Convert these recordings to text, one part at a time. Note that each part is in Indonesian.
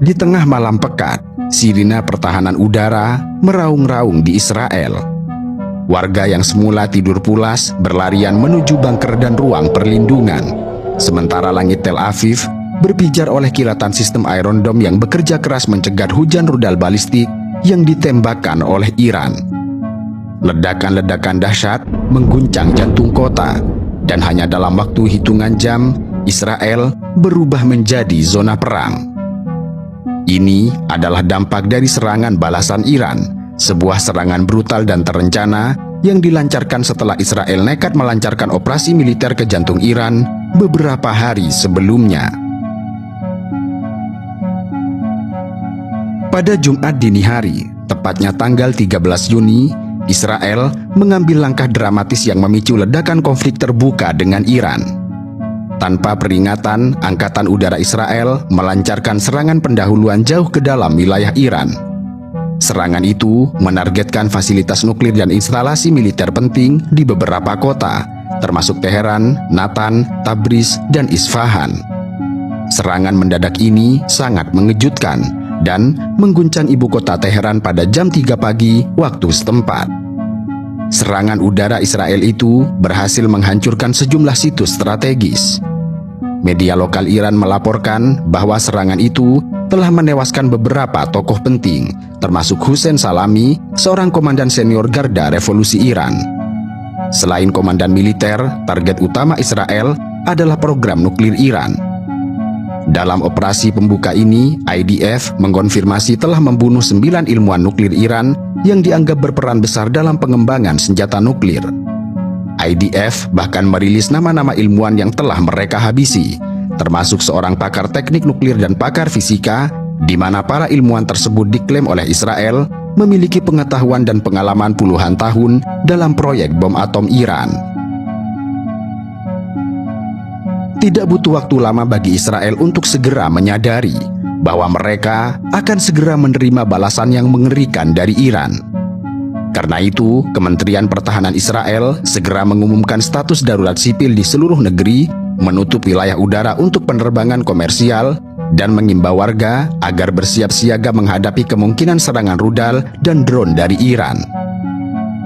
Di tengah malam pekat, sirina pertahanan udara meraung-raung di Israel. Warga yang semula tidur pulas berlarian menuju bunker dan ruang perlindungan. Sementara langit Tel Aviv berpijar oleh kilatan sistem Iron Dome yang bekerja keras mencegat hujan rudal balistik yang ditembakkan oleh Iran. Ledakan-ledakan dahsyat mengguncang jantung kota, dan hanya dalam waktu hitungan jam, Israel berubah menjadi zona perang. Ini adalah dampak dari serangan balasan Iran, sebuah serangan brutal dan terencana yang dilancarkan setelah Israel nekat melancarkan operasi militer ke jantung Iran beberapa hari sebelumnya. Pada Jumat dini hari, tepatnya tanggal 13 Juni, Israel mengambil langkah dramatis yang memicu ledakan konflik terbuka dengan Iran. Tanpa peringatan, Angkatan Udara Israel melancarkan serangan pendahuluan jauh ke dalam wilayah Iran. Serangan itu menargetkan fasilitas nuklir dan instalasi militer penting di beberapa kota, termasuk Teheran, Natan, Tabriz, dan Isfahan. Serangan mendadak ini sangat mengejutkan dan mengguncang ibu kota Teheran pada jam 3 pagi waktu setempat. Serangan udara Israel itu berhasil menghancurkan sejumlah situs strategis. Media lokal Iran melaporkan bahwa serangan itu telah menewaskan beberapa tokoh penting, termasuk Hussein Salami, seorang komandan senior Garda Revolusi Iran. Selain komandan militer, target utama Israel adalah program nuklir Iran. Dalam operasi pembuka ini, IDF mengkonfirmasi telah membunuh 9 ilmuwan nuklir Iran yang dianggap berperan besar dalam pengembangan senjata nuklir. IDF bahkan merilis nama-nama ilmuwan yang telah mereka habisi, termasuk seorang pakar teknik nuklir dan pakar fisika, di mana para ilmuwan tersebut diklaim oleh Israel memiliki pengetahuan dan pengalaman puluhan tahun dalam proyek bom atom Iran. Tidak butuh waktu lama bagi Israel untuk segera menyadari bahwa mereka akan segera menerima balasan yang mengerikan dari Iran. Karena itu, Kementerian Pertahanan Israel segera mengumumkan status darurat sipil di seluruh negeri, menutup wilayah udara untuk penerbangan komersial, dan mengimbau warga agar bersiap siaga menghadapi kemungkinan serangan rudal dan drone dari Iran.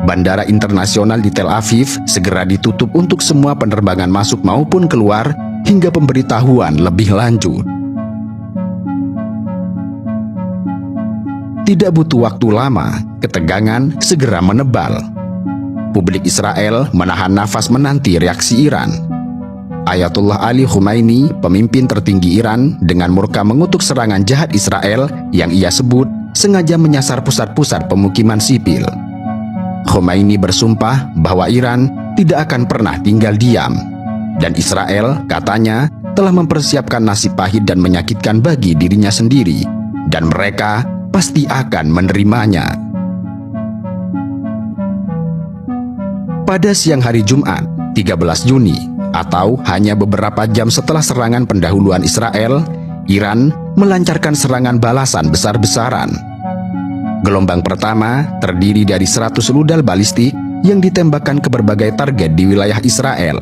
Bandara internasional di Tel Aviv segera ditutup untuk semua penerbangan masuk maupun keluar hingga pemberitahuan lebih lanjut. Tidak butuh waktu lama, ketegangan segera menebal. Publik Israel menahan nafas menanti reaksi Iran. Ayatollah Ali Khomeini, pemimpin tertinggi Iran, dengan murka mengutuk serangan jahat Israel yang ia sebut sengaja menyasar pusat-pusat pemukiman sipil. Khomeini bersumpah bahwa Iran tidak akan pernah tinggal diam, dan Israel, katanya, telah mempersiapkan nasib pahit dan menyakitkan bagi dirinya sendiri, dan mereka pasti akan menerimanya. Pada siang hari Jumat, 13 Juni, atau hanya beberapa jam setelah serangan pendahuluan Israel, Iran melancarkan serangan balasan besar-besaran. Gelombang pertama terdiri dari 100 rudal balistik yang ditembakkan ke berbagai target di wilayah Israel.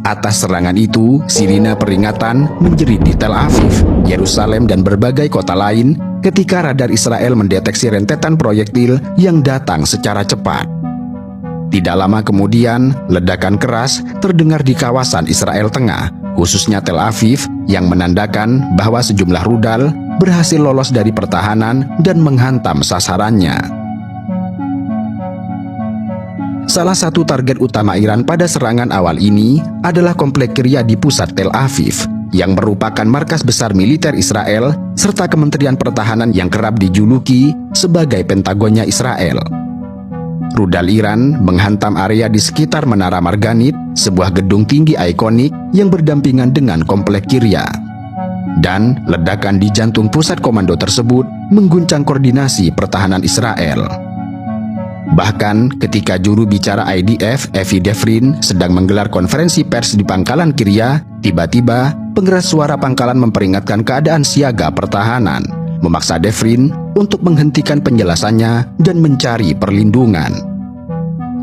Atas serangan itu, sirina peringatan menjerit di Tel Aviv, Yerusalem, dan berbagai kota lain ketika radar Israel mendeteksi rentetan proyektil yang datang secara cepat. Tidak lama kemudian, ledakan keras terdengar di kawasan Israel Tengah, khususnya Tel Aviv, yang menandakan bahwa sejumlah rudal berhasil lolos dari pertahanan dan menghantam sasarannya. Salah satu target utama Iran pada serangan awal ini adalah komplek Kiryat di pusat Tel Aviv, yang merupakan markas besar militer Israel, serta Kementerian Pertahanan yang kerap dijuluki sebagai Pentagonnya Israel. Rudal Iran menghantam area di sekitar Menara Marganit, sebuah gedung tinggi ikonik yang berdampingan dengan komplek Kiryat. Dan ledakan di jantung pusat komando tersebut mengguncang koordinasi pertahanan Israel. Bahkan ketika juru bicara IDF, Evi Devrin, sedang menggelar konferensi pers di pangkalan Kiryat, tiba-tiba pengeras suara pangkalan memperingatkan keadaan siaga pertahanan, memaksa Devrin untuk menghentikan penjelasannya dan mencari perlindungan.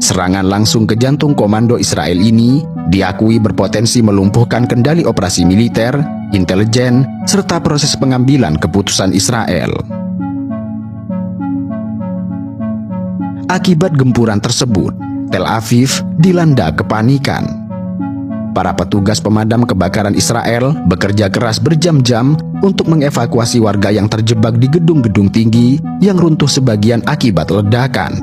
Serangan langsung ke jantung komando Israel ini diakui berpotensi melumpuhkan kendali operasi militer intelijen, serta proses pengambilan keputusan Israel. Akibat gempuran tersebut, Tel Aviv dilanda kepanikan. Para petugas pemadam kebakaran Israel bekerja keras berjam-jam untuk mengevakuasi warga yang terjebak di gedung-gedung tinggi yang runtuh sebagian akibat ledakan.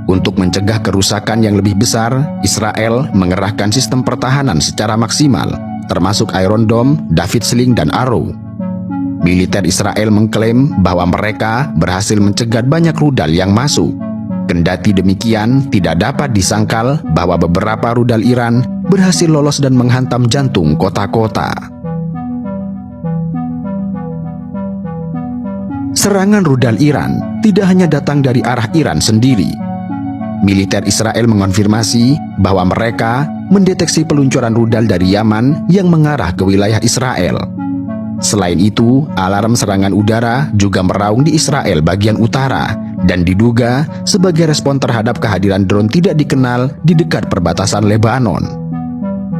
Untuk mencegah kerusakan yang lebih besar, Israel mengerahkan sistem pertahanan secara maksimal, termasuk Iron Dome, David Sling, dan Arrow. Militer Israel mengklaim bahwa mereka berhasil mencegat banyak rudal yang masuk. Kendati demikian, tidak dapat disangkal bahwa beberapa rudal Iran berhasil lolos dan menghantam jantung kota-kota. Serangan rudal Iran tidak hanya datang dari arah Iran sendiri. Militer Israel mengonfirmasi bahwa mereka mendeteksi peluncuran rudal dari Yaman yang mengarah ke wilayah Israel. Selain itu, alarm serangan udara juga meraung di Israel bagian utara dan diduga sebagai respon terhadap kehadiran drone tidak dikenal di dekat perbatasan Lebanon.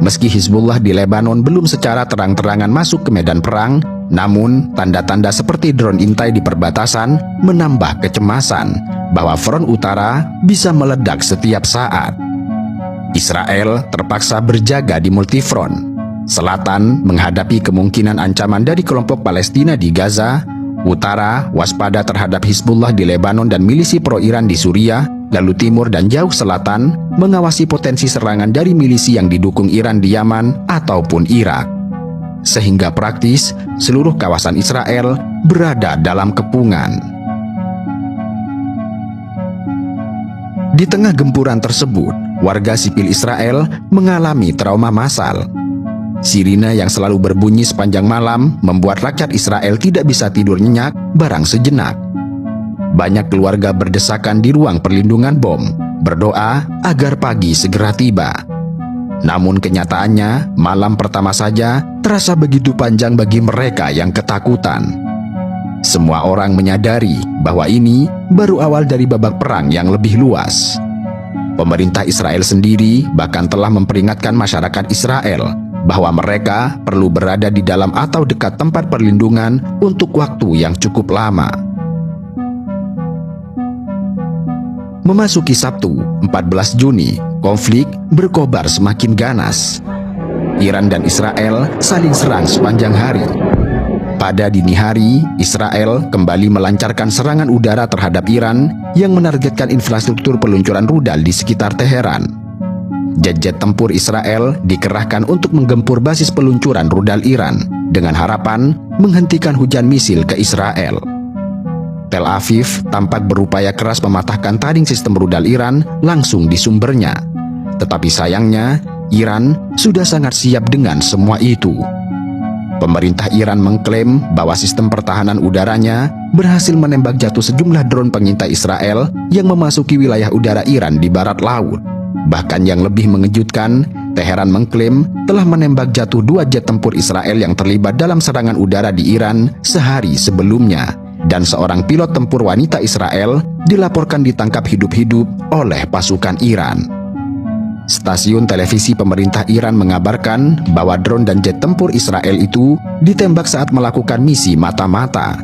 Meski Hizbullah di Lebanon belum secara terang-terangan masuk ke medan perang, namun tanda-tanda seperti drone intai di perbatasan menambah kecemasan bahwa front utara bisa meledak setiap saat. Israel terpaksa berjaga di multifront. Selatan menghadapi kemungkinan ancaman dari kelompok Palestina di Gaza, utara waspada terhadap Hizbullah di Lebanon dan milisi pro-Iran di Suriah, lalu timur dan jauh selatan mengawasi potensi serangan dari milisi yang didukung Iran di Yaman ataupun Irak. Sehingga praktis, seluruh kawasan Israel berada dalam kepungan. Di tengah gempuran tersebut, warga sipil Israel mengalami trauma massal. Sirine yang selalu berbunyi sepanjang malam membuat rakyat Israel tidak bisa tidur nyenyak barang sejenak. Banyak keluarga berdesakan di ruang perlindungan bom, berdoa agar pagi segera tiba. Namun kenyataannya, malam pertama saja terasa begitu panjang bagi mereka yang ketakutan. Semua orang menyadari bahwa ini baru awal dari babak perang yang lebih luas. Pemerintah Israel sendiri bahkan telah memperingatkan masyarakat Israel bahwa mereka perlu berada di dalam atau dekat tempat perlindungan untuk waktu yang cukup lama. Memasuki Sabtu, 14 Juni, konflik berkobar semakin ganas. Iran dan Israel saling serang sepanjang hari. Pada dini hari, Israel kembali melancarkan serangan udara terhadap Iran yang menargetkan infrastruktur peluncuran rudal di sekitar Teheran. Jet-jet tempur Israel dikerahkan untuk menggempur basis peluncuran rudal Iran dengan harapan menghentikan hujan misil ke Israel. Tel Aviv tampak berupaya keras mematahkan taring sistem rudal Iran langsung di sumbernya. Tetapi sayangnya, Iran sudah sangat siap dengan semua itu. Pemerintah Iran mengklaim bahwa sistem pertahanan udaranya berhasil menembak jatuh sejumlah drone pengintai Israel yang memasuki wilayah udara Iran di barat laut. Bahkan yang lebih mengejutkan, Teheran mengklaim telah menembak jatuh 2 jet tempur Israel yang terlibat dalam serangan udara di Iran sehari sebelumnya. Dan seorang pilot tempur wanita Israel dilaporkan ditangkap hidup-hidup oleh pasukan Iran. Stasiun televisi pemerintah Iran mengabarkan bahwa drone dan jet tempur Israel itu ditembak saat melakukan misi mata-mata.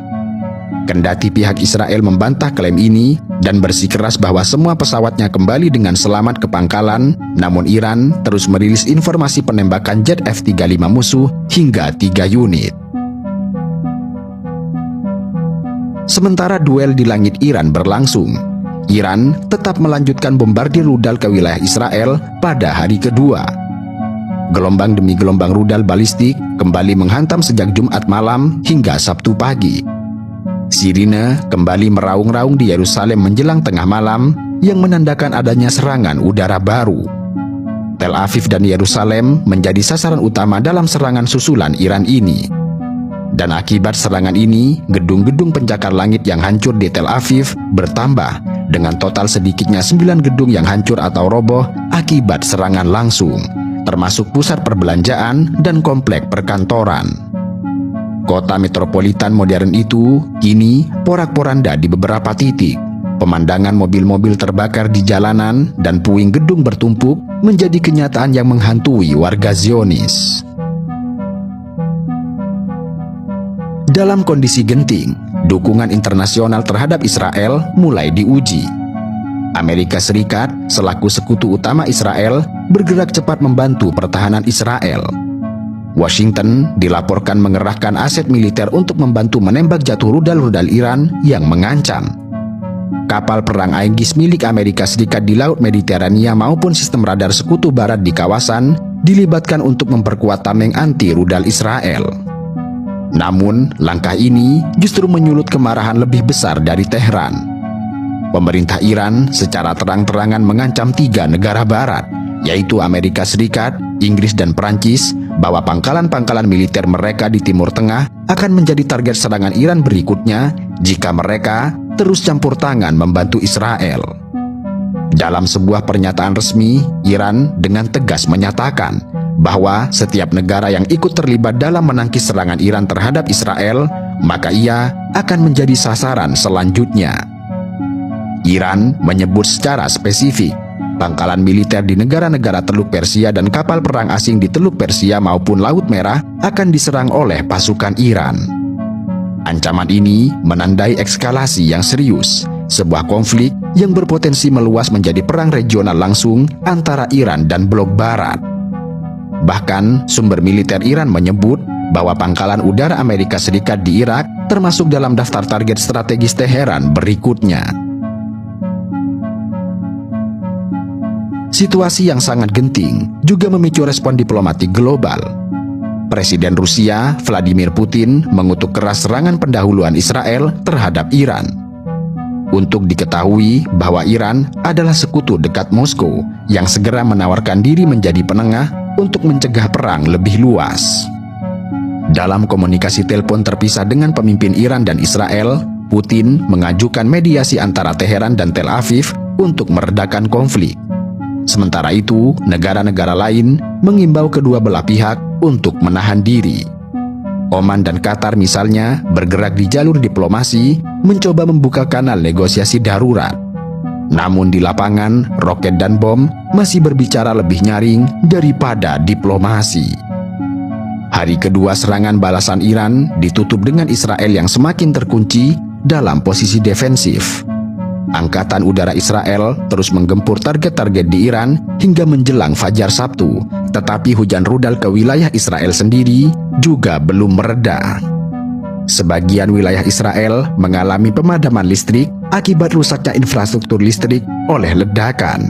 Kendati pihak Israel membantah klaim ini dan bersikeras bahwa semua pesawatnya kembali dengan selamat ke pangkalan, namun Iran terus merilis informasi penembakan jet F-35 musuh hingga 3 unit. Sementara duel di langit Iran berlangsung, Iran tetap melanjutkan bombardir rudal ke wilayah Israel pada hari kedua. Gelombang demi gelombang rudal balistik kembali menghantam sejak Jumat malam hingga Sabtu pagi. Sirine kembali meraung-raung di Yerusalem menjelang tengah malam yang menandakan adanya serangan udara baru. Tel Aviv dan Yerusalem menjadi sasaran utama dalam serangan susulan Iran ini. Dan akibat serangan ini, gedung-gedung pencakar langit yang hancur di Tel Aviv bertambah dengan total sedikitnya 9 gedung yang hancur atau roboh akibat serangan langsung, termasuk pusat perbelanjaan dan komplek perkantoran. Kota metropolitan modern itu kini porak-poranda di beberapa titik. Pemandangan mobil-mobil terbakar di jalanan dan puing gedung bertumpuk menjadi kenyataan yang menghantui warga Zionis. Dalam kondisi genting, dukungan internasional terhadap Israel mulai diuji. Amerika Serikat selaku sekutu utama Israel bergerak cepat membantu pertahanan Israel. Washington dilaporkan mengerahkan aset militer untuk membantu menembak jatuh rudal-rudal Iran yang mengancam. Kapal perang Aegis milik Amerika Serikat di Laut Mediterania maupun sistem radar sekutu barat di kawasan dilibatkan untuk memperkuat tameng anti rudal Israel. Namun, langkah ini justru menyulut kemarahan lebih besar dari Teheran. Pemerintah Iran secara terang-terangan mengancam 3 negara barat, yaitu Amerika Serikat, Inggris, dan Perancis, bahwa pangkalan-pangkalan militer mereka di Timur Tengah akan menjadi target serangan Iran berikutnya jika mereka terus campur tangan membantu Israel. Dalam sebuah pernyataan resmi, Iran dengan tegas menyatakan bahwa setiap negara yang ikut terlibat dalam menangkis serangan Iran terhadap Israel, maka ia akan menjadi sasaran selanjutnya. Iran menyebut secara spesifik pangkalan militer di negara-negara Teluk Persia dan kapal perang asing di Teluk Persia maupun Laut Merah akan diserang oleh pasukan Iran. Ancaman ini menandai eskalasi yang serius, sebuah konflik yang berpotensi meluas menjadi perang regional langsung antara Iran dan blok Barat. Bahkan, sumber militer Iran menyebut bahwa pangkalan udara Amerika Serikat di Irak termasuk dalam daftar target strategis Teheran berikutnya. Situasi yang sangat genting juga memicu respon diplomatik global. Presiden Rusia, Vladimir Putin, mengutuk keras serangan pendahuluan Israel terhadap Iran. Untuk diketahui bahwa Iran adalah sekutu dekat Moskow yang segera menawarkan diri menjadi penengah untuk mencegah perang lebih luas. Dalam komunikasi telepon terpisah dengan pemimpin Iran dan Israel, Putin mengajukan mediasi antara Teheran dan Tel Aviv untuk meredakan konflik. Sementara itu, negara-negara lain mengimbau kedua belah pihak untuk menahan diri. Oman dan Qatar misalnya bergerak di jalur diplomasi, mencoba membuka kanal negosiasi darurat. Namun di lapangan, roket dan bom masih berbicara lebih nyaring daripada diplomasi. Hari kedua serangan balasan Iran ditutup dengan Israel yang semakin terkunci dalam posisi defensif. Angkatan udara Israel terus menggempur target-target di Iran hingga menjelang Fajar Sabtu, tetapi hujan rudal ke wilayah Israel sendiri juga belum mereda. Sebagian wilayah Israel mengalami pemadaman listrik akibat rusaknya infrastruktur listrik oleh ledakan.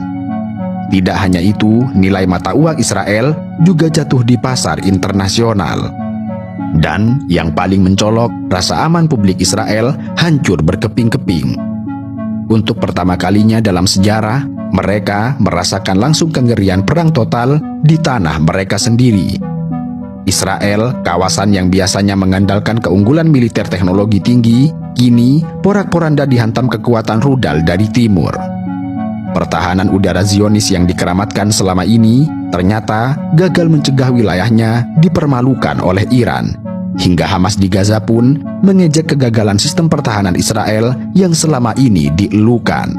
Tidak hanya itu, nilai mata uang Israel juga jatuh di pasar internasional. Dan yang paling mencolok, rasa aman publik Israel hancur berkeping-keping. Untuk pertama kalinya dalam sejarah, mereka merasakan langsung kengerian perang total di tanah mereka sendiri. Israel, kawasan yang biasanya mengandalkan keunggulan militer teknologi tinggi, kini porak-poranda dihantam kekuatan rudal dari timur. Pertahanan udara Zionis yang dikeramatkan selama ini ternyata gagal mencegah wilayahnya dipermalukan oleh Iran. Hingga Hamas di Gaza pun mengejek kegagalan sistem pertahanan Israel yang selama ini dielukan.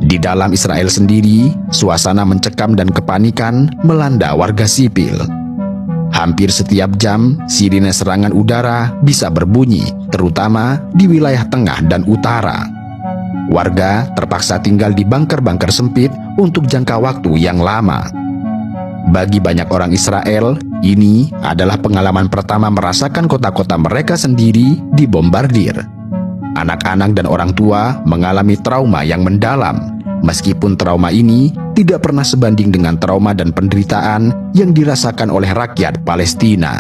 Di dalam Israel sendiri, suasana mencekam dan kepanikan melanda warga sipil. Hampir setiap jam, sirine serangan udara bisa berbunyi, terutama di wilayah tengah dan utara. Warga terpaksa tinggal di bunker-bunker sempit untuk jangka waktu yang lama. Bagi banyak orang Israel, ini adalah pengalaman pertama merasakan kota-kota mereka sendiri dibombardir. Anak-anak dan orang tua mengalami trauma yang mendalam, meskipun trauma ini tidak pernah sebanding dengan trauma dan penderitaan yang dirasakan oleh rakyat Palestina.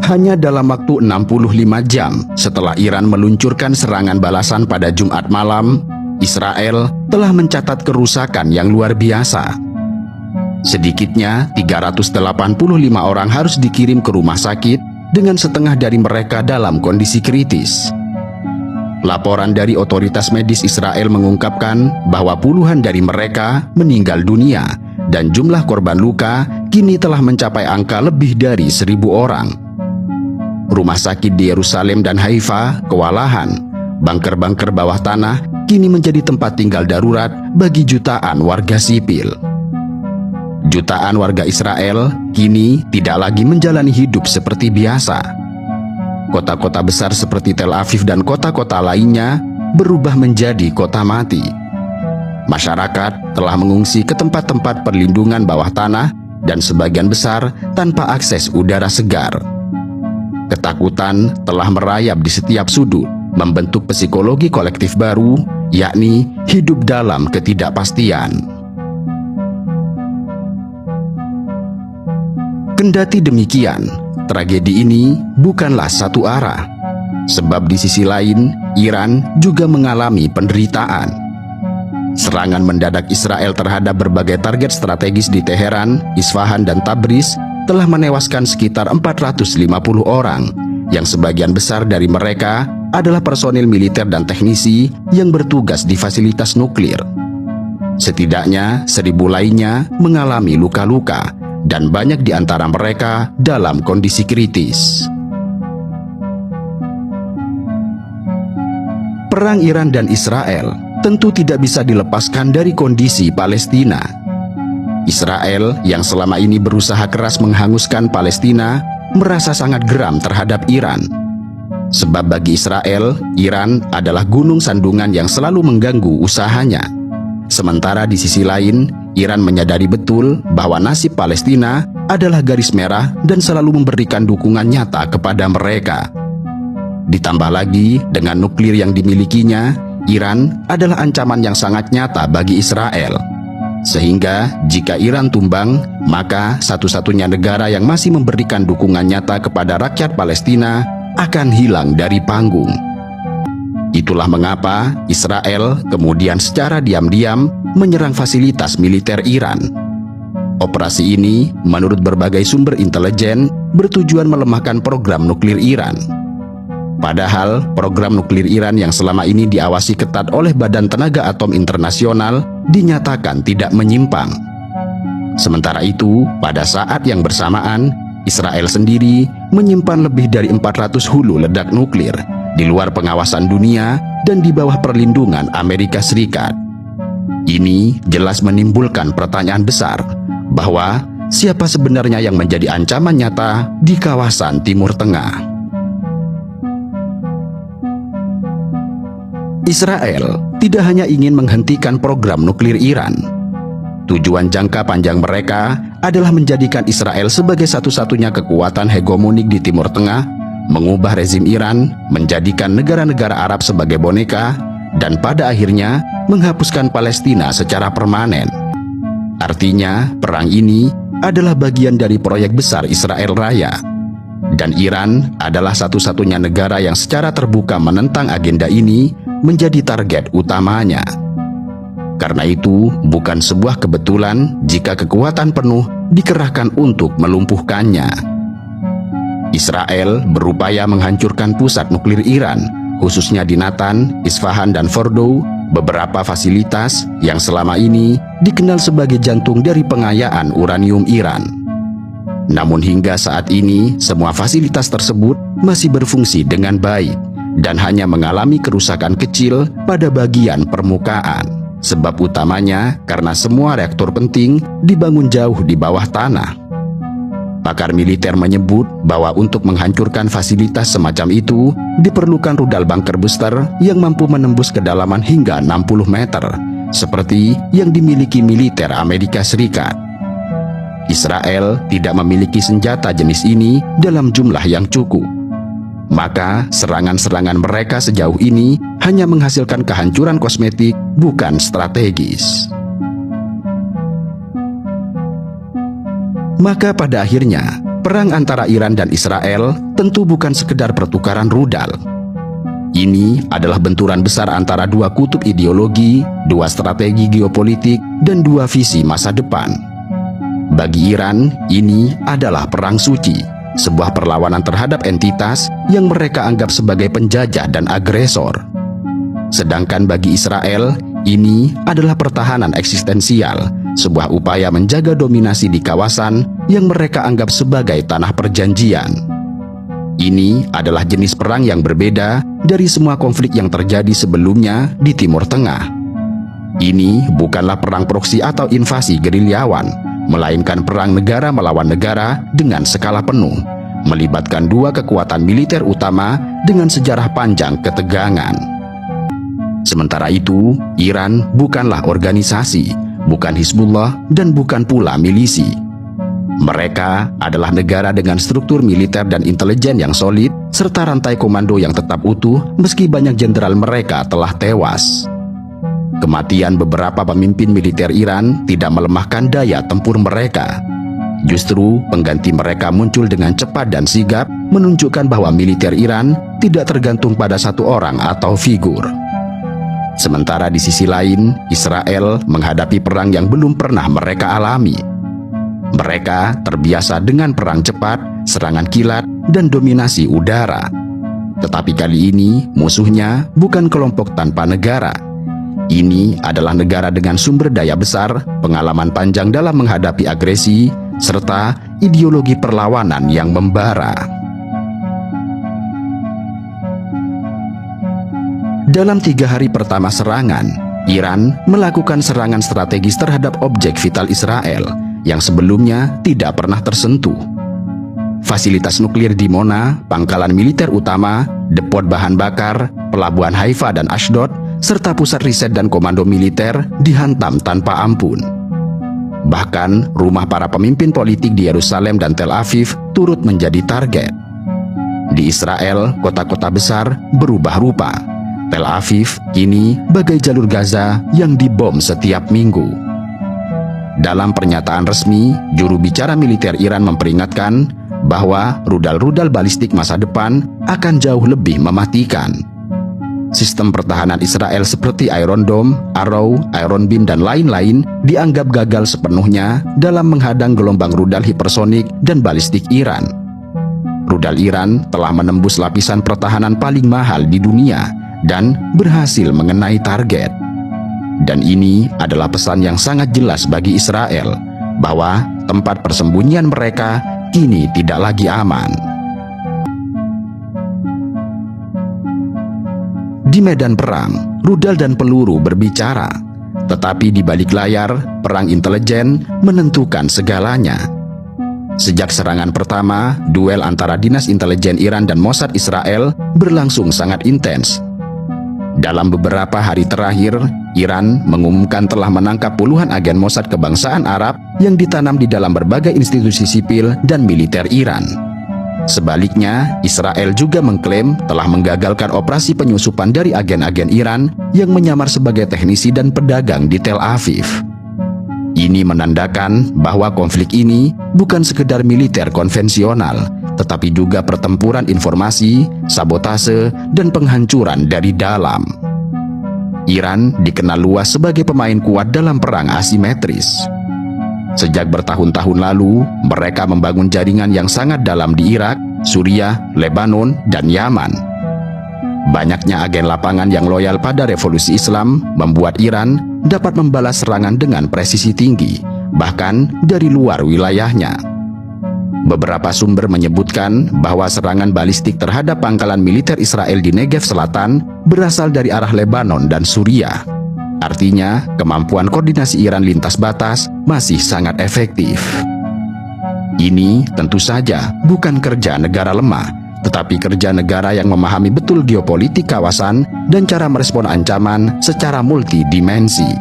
Hanya dalam waktu 65 jam setelah Iran meluncurkan serangan balasan pada Jumat malam, Israel telah mencatat kerusakan yang luar biasa. Sedikitnya 385 orang harus dikirim ke rumah sakit dengan setengah dari mereka dalam kondisi kritis. Laporan dari otoritas medis Israel mengungkapkan bahwa puluhan dari mereka meninggal dunia dan jumlah korban luka kini telah mencapai angka lebih dari 1.000 orang. Rumah sakit di Yerusalem dan Haifa kewalahan, bunker-bunker bawah tanah kini menjadi tempat tinggal darurat bagi jutaan warga sipil. Jutaan warga Israel kini tidak lagi menjalani hidup seperti biasa. Kota-kota besar seperti Tel Aviv dan kota-kota lainnya berubah menjadi kota mati. Masyarakat telah mengungsi ke tempat-tempat perlindungan bawah tanah dan sebagian besar tanpa akses udara segar. Ketakutan telah merayap di setiap sudut, membentuk psikologi kolektif baru, yakni hidup dalam ketidakpastian. Kendati demikian, tragedi ini bukanlah satu arah, sebab di sisi lain, Iran juga mengalami penderitaan. Serangan mendadak Israel terhadap berbagai target strategis di Teheran, Isfahan, dan Tabriz telah menewaskan sekitar 450 orang, yang sebagian besar dari mereka adalah personil militer dan teknisi yang bertugas di fasilitas nuklir. Setidaknya 1.000 lainnya mengalami luka-luka, dan banyak di antara mereka dalam kondisi kritis. Perang Iran dan Israel tentu tidak bisa dilepaskan dari kondisi Palestina. Israel yang selama ini berusaha keras menghanguskan Palestina merasa sangat geram terhadap Iran. Sebab bagi Israel, Iran adalah gunung sandungan yang selalu mengganggu usahanya. Sementara di sisi lain, Iran menyadari betul bahwa nasib Palestina adalah garis merah dan selalu memberikan dukungan nyata kepada mereka. Ditambah lagi dengan nuklir yang dimilikinya, Iran adalah ancaman yang sangat nyata bagi Israel. Sehingga jika Iran tumbang, maka satu-satunya negara yang masih memberikan dukungan nyata kepada rakyat Palestina akan hilang dari panggung. Itulah mengapa Israel kemudian secara diam-diam menyerang fasilitas militer Iran. Operasi ini, menurut berbagai sumber intelijen, bertujuan melemahkan program nuklir Iran. Padahal program nuklir Iran yang selama ini diawasi ketat oleh Badan Tenaga Atom Internasional dinyatakan tidak menyimpang. Sementara itu, pada saat yang bersamaan, Israel sendiri menyimpan lebih dari 400 hulu ledak nuklir di luar pengawasan dunia dan di bawah perlindungan Amerika Serikat. Ini jelas menimbulkan pertanyaan besar bahwa siapa sebenarnya yang menjadi ancaman nyata di kawasan Timur Tengah. Israel tidak hanya ingin menghentikan program nuklir Iran. Tujuan jangka panjang mereka adalah menjadikan Israel sebagai satu-satunya kekuatan hegemonik di Timur Tengah, mengubah rezim Iran, menjadikan negara-negara Arab sebagai boneka, dan pada akhirnya menghapuskan Palestina secara permanen. Artinya, perang ini adalah bagian dari proyek besar Israel Raya. Dan Iran adalah satu-satunya negara yang secara terbuka menentang agenda ini menjadi target utamanya. Karena itu, bukan sebuah kebetulan jika kekuatan penuh dikerahkan untuk melumpuhkannya. Israel berupaya menghancurkan pusat nuklir Iran, khususnya di Natan, Isfahan, dan Fordow, beberapa fasilitas yang selama ini dikenal sebagai jantung dari pengayaan uranium Iran. Namun hingga saat ini, semua fasilitas tersebut masih berfungsi dengan baik dan hanya mengalami kerusakan kecil pada bagian permukaan. Sebab utamanya karena semua reaktor penting dibangun jauh di bawah tanah. Pakar militer menyebut bahwa untuk menghancurkan fasilitas semacam itu diperlukan rudal bunker booster yang mampu menembus kedalaman hingga 60 meter, seperti yang dimiliki militer Amerika Serikat. Israel tidak memiliki senjata jenis ini dalam jumlah yang cukup. Maka serangan-serangan mereka sejauh ini hanya menghasilkan kehancuran kosmetik, bukan strategis. Maka pada akhirnya, perang antara Iran dan Israel tentu bukan sekedar pertukaran rudal. Ini adalah benturan besar antara dua kutub ideologi, dua strategi geopolitik, dan dua visi masa depan. Bagi Iran, ini adalah perang suci, sebuah perlawanan terhadap entitas yang mereka anggap sebagai penjajah dan agresor. Sedangkan bagi Israel, ini adalah pertahanan eksistensial, sebuah upaya menjaga dominasi di kawasan yang mereka anggap sebagai tanah perjanjian. Ini adalah jenis perang yang berbeda dari semua konflik yang terjadi sebelumnya di Timur Tengah. Ini bukanlah perang proksi atau invasi gerilyawan, melainkan perang negara melawan negara dengan skala penuh, melibatkan dua kekuatan militer utama dengan sejarah panjang ketegangan. Sementara itu, Iran bukanlah organisasi, bukan Hizbullah, dan bukan pula milisi. Mereka adalah negara dengan struktur militer dan intelijen yang solid, serta rantai komando yang tetap utuh meski banyak jenderal mereka telah tewas. Kematian beberapa pemimpin militer Iran tidak melemahkan daya tempur mereka. Justru pengganti mereka muncul dengan cepat dan sigap, menunjukkan bahwa militer Iran tidak tergantung pada satu orang atau figur. Sementara di sisi lain, Israel menghadapi perang yang belum pernah mereka alami. Mereka terbiasa dengan perang cepat, serangan kilat, dan dominasi udara. Tetapi kali ini musuhnya bukan kelompok tanpa negara. Ini adalah negara dengan sumber daya besar, pengalaman panjang dalam menghadapi agresi, serta ideologi perlawanan yang membara. Dalam 3 hari pertama serangan, Iran melakukan serangan strategis terhadap objek vital Israel yang sebelumnya tidak pernah tersentuh. Fasilitas nuklir di Mona, pangkalan militer utama, depot bahan bakar, pelabuhan Haifa dan Ashdod, serta pusat riset dan komando militer dihantam tanpa ampun. Bahkan, rumah para pemimpin politik di Yerusalem dan Tel Aviv turut menjadi target. Di Israel, kota-kota besar berubah rupa. Tel Aviv kini bagai jalur Gaza yang dibom setiap minggu. Dalam pernyataan resmi, juru bicara militer Iran memperingatkan bahwa rudal-rudal balistik masa depan akan jauh lebih mematikan. Sistem pertahanan Israel seperti Iron Dome, Arrow, Iron Beam, dan lain-lain dianggap gagal sepenuhnya dalam menghadang gelombang rudal hipersonik dan balistik Iran. Rudal Iran telah menembus lapisan pertahanan paling mahal di dunia dan berhasil mengenai target. Dan ini adalah pesan yang sangat jelas bagi Israel bahwa tempat persembunyian mereka kini tidak lagi aman. Di medan perang, rudal dan peluru berbicara, tetapi di balik layar, perang intelijen menentukan segalanya. Sejak serangan pertama, duel antara Dinas Intelijen Iran dan Mossad Israel berlangsung sangat intens. Dalam beberapa hari terakhir, Iran mengumumkan telah menangkap puluhan agen Mossad kebangsaan Arab yang ditanam di dalam berbagai institusi sipil dan militer Iran. Sebaliknya, Israel juga mengklaim telah menggagalkan operasi penyusupan dari agen-agen Iran yang menyamar sebagai teknisi dan pedagang di Tel Aviv. Ini menandakan bahwa konflik ini bukan sekedar militer konvensional, tetapi juga pertempuran informasi, sabotase, dan penghancuran dari dalam. Iran dikenal luas sebagai pemain kuat dalam perang asimetris. Sejak bertahun-tahun lalu, mereka membangun jaringan yang sangat dalam di Irak, Suriah, Lebanon, dan Yaman. Banyaknya agen lapangan yang loyal pada revolusi Islam membuat Iran dapat membalas serangan dengan presisi tinggi, bahkan dari luar wilayahnya. Beberapa sumber menyebutkan bahwa serangan balistik terhadap pangkalan militer Israel di Negev Selatan berasal dari arah Lebanon dan Suriah. Artinya, kemampuan koordinasi Iran lintas batas masih sangat efektif. Ini tentu saja bukan kerja negara lemah, tetapi kerja negara yang memahami betul geopolitik kawasan dan cara merespon ancaman secara multidimensi.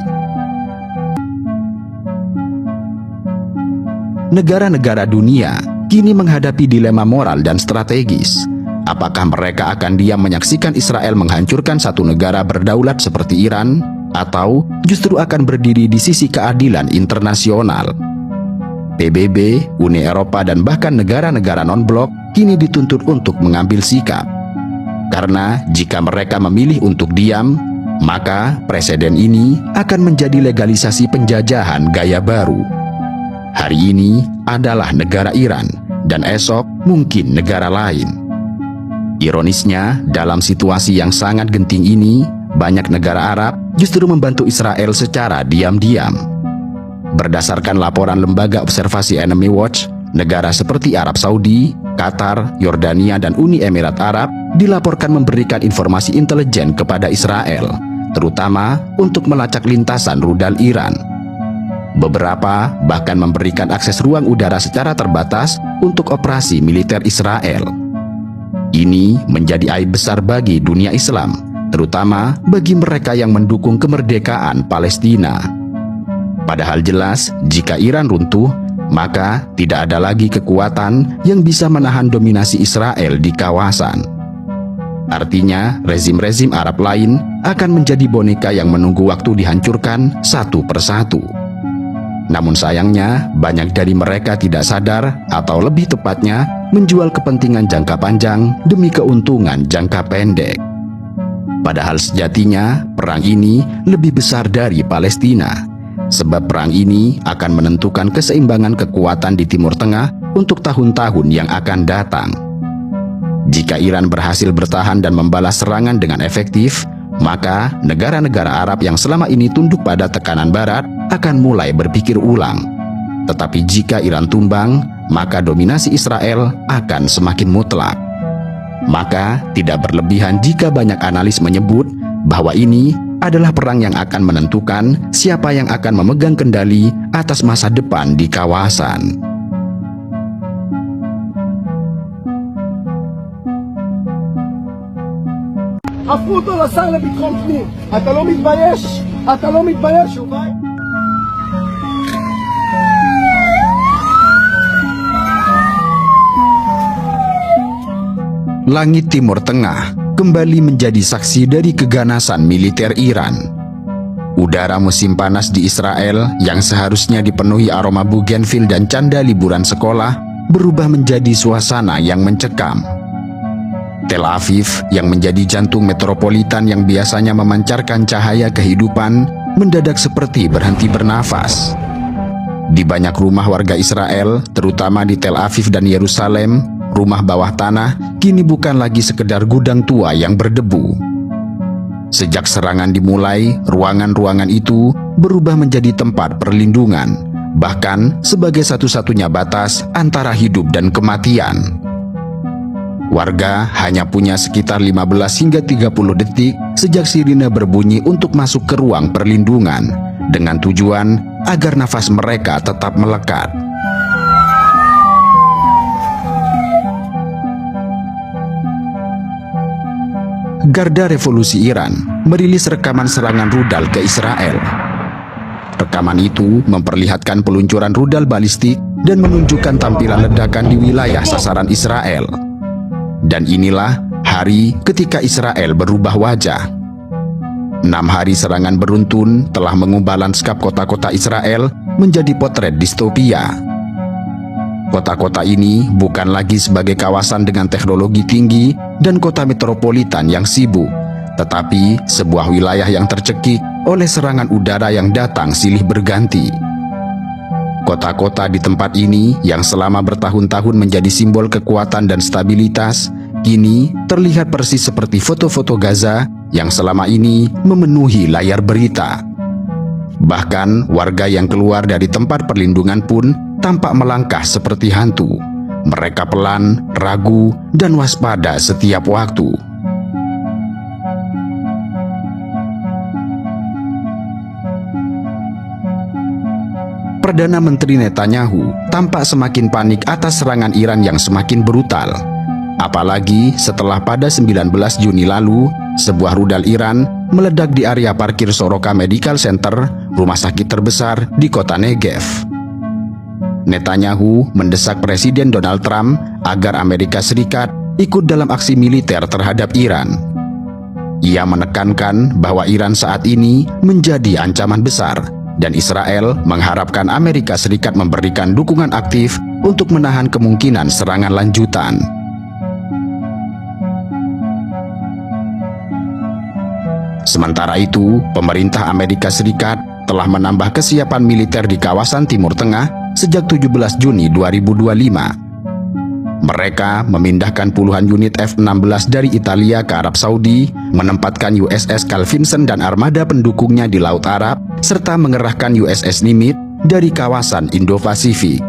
Negara-negara dunia kini menghadapi dilema moral dan strategis. Apakah mereka akan diam menyaksikan Israel menghancurkan satu negara berdaulat seperti Iran, atau justru akan berdiri di sisi keadilan internasional? PBB, Uni Eropa, dan bahkan negara-negara non-blok kini dituntut untuk mengambil sikap. Karena jika mereka memilih untuk diam, maka presiden ini akan menjadi legalisasi penjajahan gaya baru. Hari ini adalah negara Iran, dan esok mungkin negara lain. Ironisnya, dalam situasi yang sangat genting ini, banyak negara Arab justru membantu Israel secara diam-diam. Berdasarkan laporan lembaga observasi Enemy Watch, negara seperti Arab Saudi, Qatar, Yordania, dan Uni Emirat Arab dilaporkan memberikan informasi intelijen kepada Israel, terutama untuk melacak lintasan rudal Iran. Beberapa bahkan memberikan akses ruang udara secara terbatas untuk operasi militer Israel. Ini menjadi aib besar bagi dunia Islam, terutama bagi mereka yang mendukung kemerdekaan Palestina. Padahal jelas, jika Iran runtuh, maka tidak ada lagi kekuatan yang bisa menahan dominasi Israel di kawasan. Artinya, rezim-rezim Arab lain akan menjadi boneka yang menunggu waktu dihancurkan satu persatu. Namun sayangnya, banyak dari mereka tidak sadar, atau lebih tepatnya, menjual kepentingan jangka panjang demi keuntungan jangka pendek. Padahal sejatinya, perang ini lebih besar dari Palestina, sebab perang ini akan menentukan keseimbangan kekuatan di Timur Tengah untuk tahun-tahun yang akan datang. Jika Iran berhasil bertahan dan membalas serangan dengan efektif, maka negara-negara Arab yang selama ini tunduk pada tekanan Barat akan mulai berpikir ulang. Tetapi jika Iran tumbang, maka dominasi Israel akan semakin mutlak. Maka tidak berlebihan jika banyak analis menyebut bahwa ini adalah perang yang akan menentukan siapa yang akan memegang kendali atas masa depan di kawasan. הפוטו לשר לביטחון פנים, אתה לא מתבייש? אתה לא מתבייש, יובל? Langit Timur Tengah kembali menjadi saksi dari keganasan militer Iran. Udara musim panas di Israel yang seharusnya dipenuhi aroma bugenvil dan canda liburan sekolah berubah menjadi suasana yang mencekam. Tel Aviv yang menjadi jantung metropolitan yang biasanya memancarkan cahaya kehidupan mendadak seperti berhenti bernafas. Di banyak rumah warga Israel, terutama di Tel Aviv dan Yerusalem, rumah bawah tanah kini bukan lagi sekedar gudang tua yang berdebu. Sejak serangan dimulai, ruangan-ruangan itu berubah menjadi tempat perlindungan, bahkan sebagai satu-satunya batas antara hidup dan kematian. Warga hanya punya sekitar 15 hingga 30 detik sejak sirine berbunyi untuk masuk ke ruang perlindungan, dengan tujuan agar nafas mereka tetap melekat. Garda Revolusi Iran merilis rekaman serangan rudal ke Israel. Rekaman itu memperlihatkan peluncuran rudal balistik dan menunjukkan tampilan ledakan di wilayah sasaran Israel. Dan inilah hari ketika Israel berubah wajah. 6 hari serangan beruntun telah mengubah lanskap kota-kota Israel menjadi potret distopia. Kota-kota ini bukan lagi sebagai kawasan dengan teknologi tinggi dan kota metropolitan yang sibuk, tetapi sebuah wilayah yang tercekik oleh serangan udara yang datang silih berganti. Kota-kota di tempat ini yang selama bertahun-tahun menjadi simbol kekuatan dan stabilitas, kini terlihat persis seperti foto-foto Gaza yang selama ini memenuhi layar berita. Bahkan warga yang keluar dari tempat perlindungan pun tampak melangkah seperti hantu. Mereka pelan, ragu, dan waspada setiap waktu. Perdana Menteri Netanyahu tampak semakin panik atas serangan Iran yang semakin brutal. Apalagi setelah pada 19 Juni lalu, sebuah rudal Iran meledak di area parkir Soroka Medical Center, rumah sakit terbesar di kota Negev. Netanyahu mendesak Presiden Donald Trump agar Amerika Serikat ikut dalam aksi militer terhadap Iran. Ia menekankan bahwa Iran saat ini menjadi ancaman besar, dan Israel mengharapkan Amerika Serikat memberikan dukungan aktif untuk menahan kemungkinan serangan lanjutan. Sementara itu, pemerintah Amerika Serikat telah menambah kesiapan militer di kawasan Timur Tengah sejak 17 Juni 2025. Mereka memindahkan puluhan unit F-16 dari Italia ke Arab Saudi, menempatkan USS Carl Vinson dan armada pendukungnya di Laut Arab, serta mengerahkan USS Nimitz dari kawasan Indo-Pasifik.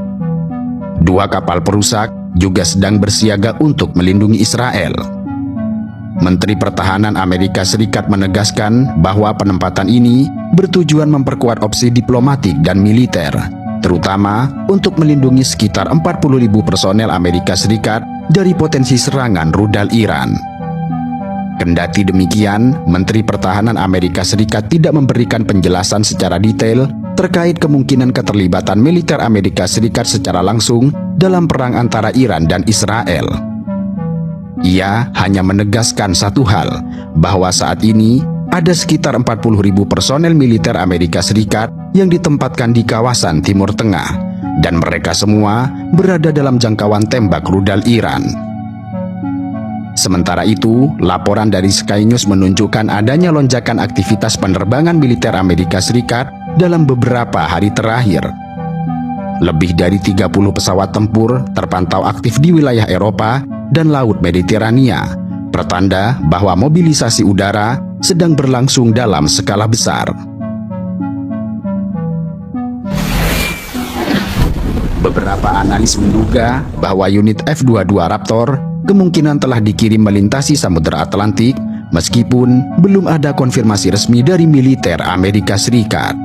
2 kapal perusak juga sedang bersiaga untuk melindungi Israel. Menteri Pertahanan Amerika Serikat menegaskan bahwa penempatan ini bertujuan memperkuat opsi diplomatik dan militer, terutama untuk melindungi sekitar 40.000 personel Amerika Serikat dari potensi serangan rudal Iran. Kendati demikian, Menteri Pertahanan Amerika Serikat tidak memberikan penjelasan secara detail terkait kemungkinan keterlibatan militer Amerika Serikat secara langsung dalam perang antara Iran dan Israel. Ia hanya menegaskan satu hal, bahwa saat ini ada sekitar 40.000 personel militer Amerika Serikat yang ditempatkan di kawasan Timur Tengah, dan mereka semua berada dalam jangkauan tembak rudal Iran. Sementara itu, laporan dari Sky News menunjukkan adanya lonjakan aktivitas penerbangan militer Amerika Serikat dalam beberapa hari terakhir. Lebih dari 30 pesawat tempur terpantau aktif di wilayah Eropa dan Laut Mediterania, pertanda bahwa mobilisasi udara sedang berlangsung dalam skala besar. Beberapa analis menduga bahwa unit F-22 Raptor kemungkinan telah dikirim melintasi Samudra Atlantik, meskipun belum ada konfirmasi resmi dari militer Amerika Serikat.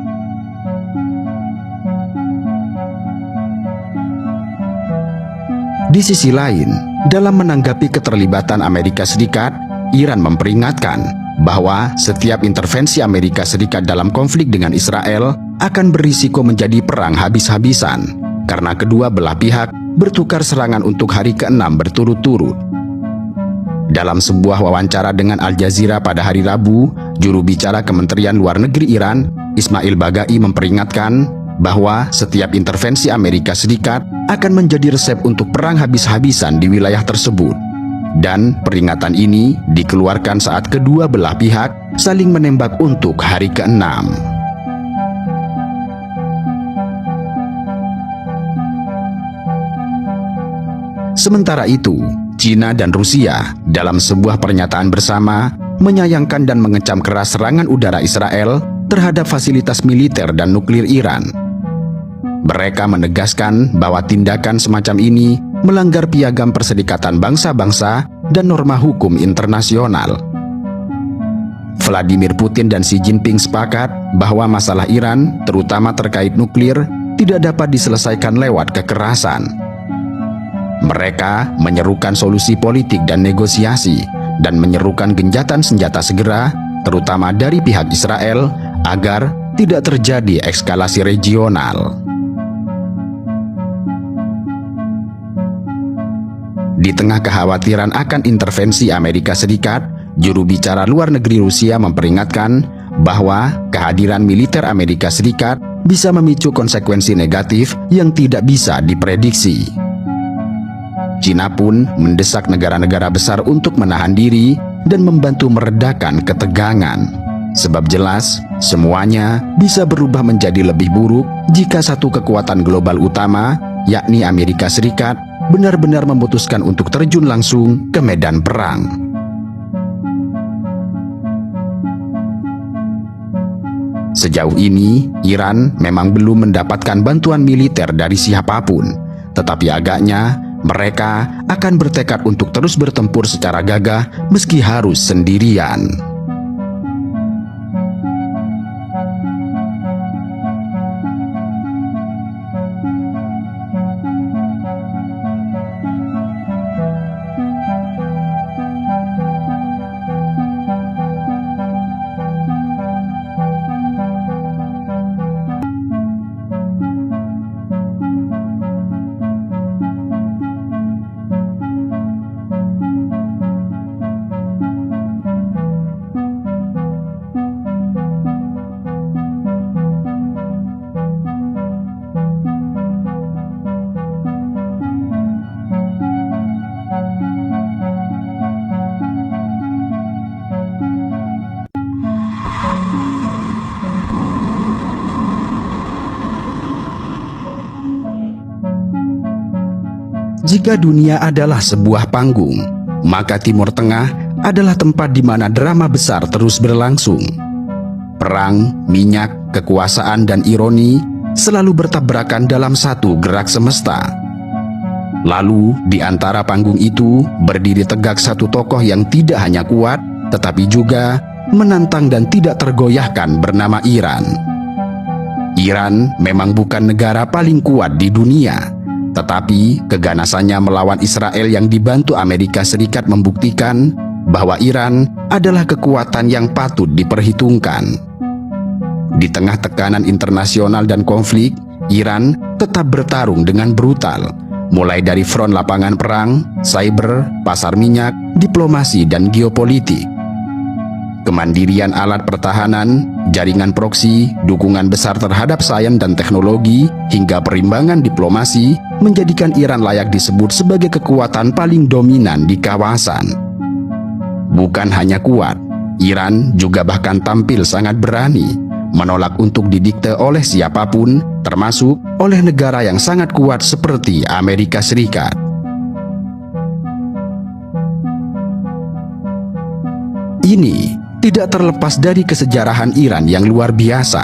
Di sisi lain, dalam menanggapi keterlibatan Amerika Serikat, Iran memperingatkan bahwa setiap intervensi Amerika Serikat dalam konflik dengan Israel akan berisiko menjadi perang habis-habisan, karena kedua belah pihak bertukar serangan untuk hari ke-6 berturut-turut. Dalam sebuah wawancara dengan Al Jazeera pada hari Rabu, juru bicara Kementerian Luar Negeri Iran, Ismail Baghai, memperingatkan bahwa setiap intervensi Amerika Serikat akan menjadi resep untuk perang habis-habisan di wilayah tersebut. Dan peringatan ini dikeluarkan saat kedua belah pihak saling menembak untuk hari ke-6. Sementara itu, China dan Rusia dalam sebuah pernyataan bersama menyayangkan dan mengecam keras serangan udara Israel terhadap fasilitas militer dan nuklir Iran. Mereka menegaskan bahwa tindakan semacam ini melanggar piagam Perserikatan Bangsa-Bangsa dan norma hukum internasional. Vladimir Putin dan Xi Jinping sepakat bahwa masalah Iran, terutama terkait nuklir, tidak dapat diselesaikan lewat kekerasan. Mereka menyerukan solusi politik dan negosiasi, dan menyerukan gencatan senjata segera, terutama dari pihak Israel, agar tidak terjadi eskalasi regional. Di tengah kekhawatiran akan intervensi Amerika Serikat, juru bicara luar negeri Rusia memperingatkan bahwa kehadiran militer Amerika Serikat bisa memicu konsekuensi negatif yang tidak bisa diprediksi. China pun mendesak negara-negara besar untuk menahan diri dan membantu meredakan ketegangan. Sebab jelas, semuanya bisa berubah menjadi lebih buruk jika satu kekuatan global utama, yakni Amerika Serikat, benar-benar memutuskan untuk terjun langsung ke medan perang. Sejauh ini, Iran memang belum mendapatkan bantuan militer dari siapapun, tetapi agaknya mereka akan bertekad untuk terus bertempur secara gagah meski harus sendirian. Jika dunia adalah sebuah panggung, maka Timur Tengah adalah tempat di mana drama besar terus berlangsung. Perang, minyak, kekuasaan, dan ironi selalu bertabrakan dalam satu gerak semesta. Lalu, di antara panggung itu berdiri tegak satu tokoh yang tidak hanya kuat, tetapi juga menantang dan tidak tergoyahkan bernama Iran. Iran memang bukan negara paling kuat di dunia, tetapi keganasannya melawan Israel yang dibantu Amerika Serikat membuktikan bahwa Iran adalah kekuatan yang patut diperhitungkan. Di tengah tekanan internasional dan konflik, Iran tetap bertarung dengan brutal, mulai dari front lapangan perang, cyber, pasar minyak, diplomasi, dan geopolitik. Kemandirian alat pertahanan, jaringan proksi, dukungan besar terhadap sains dan teknologi, hingga perimbangan diplomasi menjadikan Iran layak disebut sebagai kekuatan paling dominan di kawasan. Bukan hanya kuat, Iran juga bahkan tampil sangat berani, menolak untuk didikte oleh siapapun, termasuk oleh negara yang sangat kuat seperti Amerika Serikat. Ini tidak terlepas dari kesejarahan Iran yang luar biasa.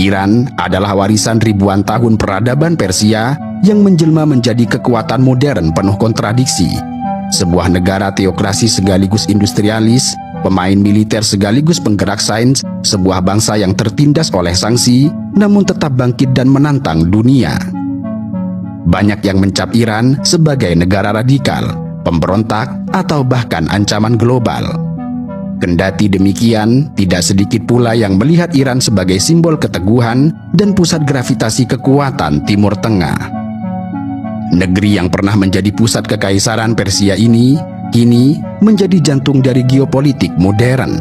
Iran adalah warisan ribuan tahun peradaban Persia yang menjelma menjadi kekuatan modern penuh kontradiksi. Sebuah negara teokrasi sekaligus industrialis, pemain militer sekaligus penggerak sains, sebuah bangsa yang tertindas oleh sanksi, namun tetap bangkit dan menantang dunia. Banyak yang mencap Iran sebagai negara radikal, pemberontak, atau bahkan ancaman global. Kendati demikian, tidak sedikit pula yang melihat Iran sebagai simbol keteguhan dan pusat gravitasi kekuatan Timur Tengah. Negeri yang pernah menjadi pusat kekaisaran Persia ini kini menjadi jantung dari geopolitik modern.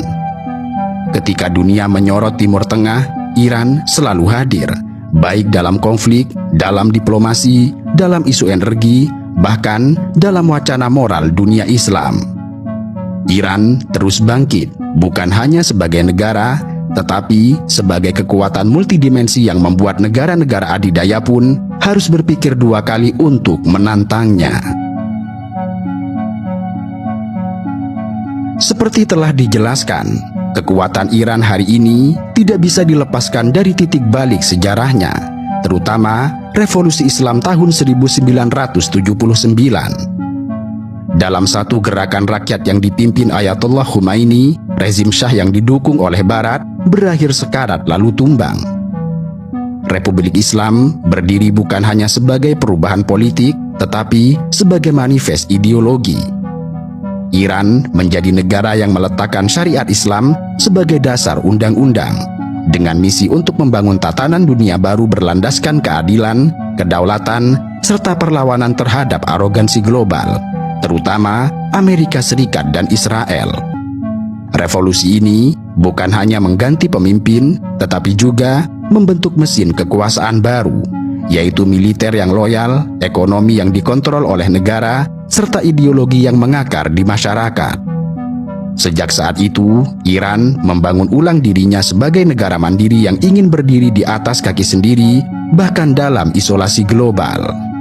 Ketika dunia menyorot Timur Tengah, Iran selalu hadir, baik dalam konflik, dalam diplomasi, dalam isu energi, bahkan dalam wacana moral dunia Islam. Iran terus bangkit, bukan hanya sebagai negara, tetapi sebagai kekuatan multidimensi yang membuat negara-negara adidaya pun harus berpikir dua kali untuk menantangnya. Seperti telah dijelaskan, kekuatan Iran hari ini tidak bisa dilepaskan dari titik balik sejarahnya, terutama Revolusi Islam tahun 1979. Dalam satu gerakan rakyat yang dipimpin Ayatollah Khomeini, rezim Syah yang didukung oleh Barat berakhir sekarat lalu tumbang. Republik Islam berdiri bukan hanya sebagai perubahan politik, tetapi sebagai manifest ideologi. Iran menjadi negara yang meletakkan syariat Islam sebagai dasar undang-undang, dengan misi untuk membangun tatanan dunia baru berlandaskan keadilan, kedaulatan, serta perlawanan terhadap arogansi global, terutama Amerika Serikat dan Israel. Revolusi ini bukan hanya mengganti pemimpin, tetapi juga membentuk mesin kekuasaan baru, yaitu militer yang loyal, ekonomi yang dikontrol oleh negara, serta ideologi yang mengakar di masyarakat. Sejak saat itu, Iran membangun ulang dirinya sebagai negara mandiri yang ingin berdiri di atas kaki sendiri, bahkan dalam isolasi global.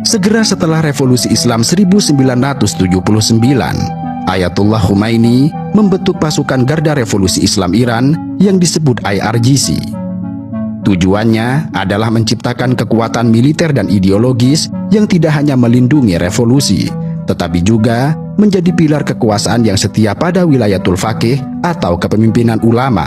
Segera setelah Revolusi Islam 1979, Ayatollah Khomeini membentuk pasukan Garda Revolusi Islam Iran yang disebut IRGC. Tujuannya adalah menciptakan kekuatan militer dan ideologis yang tidak hanya melindungi revolusi, tetapi juga menjadi pilar kekuasaan yang setia pada wilayatul faqih atau kepemimpinan ulama.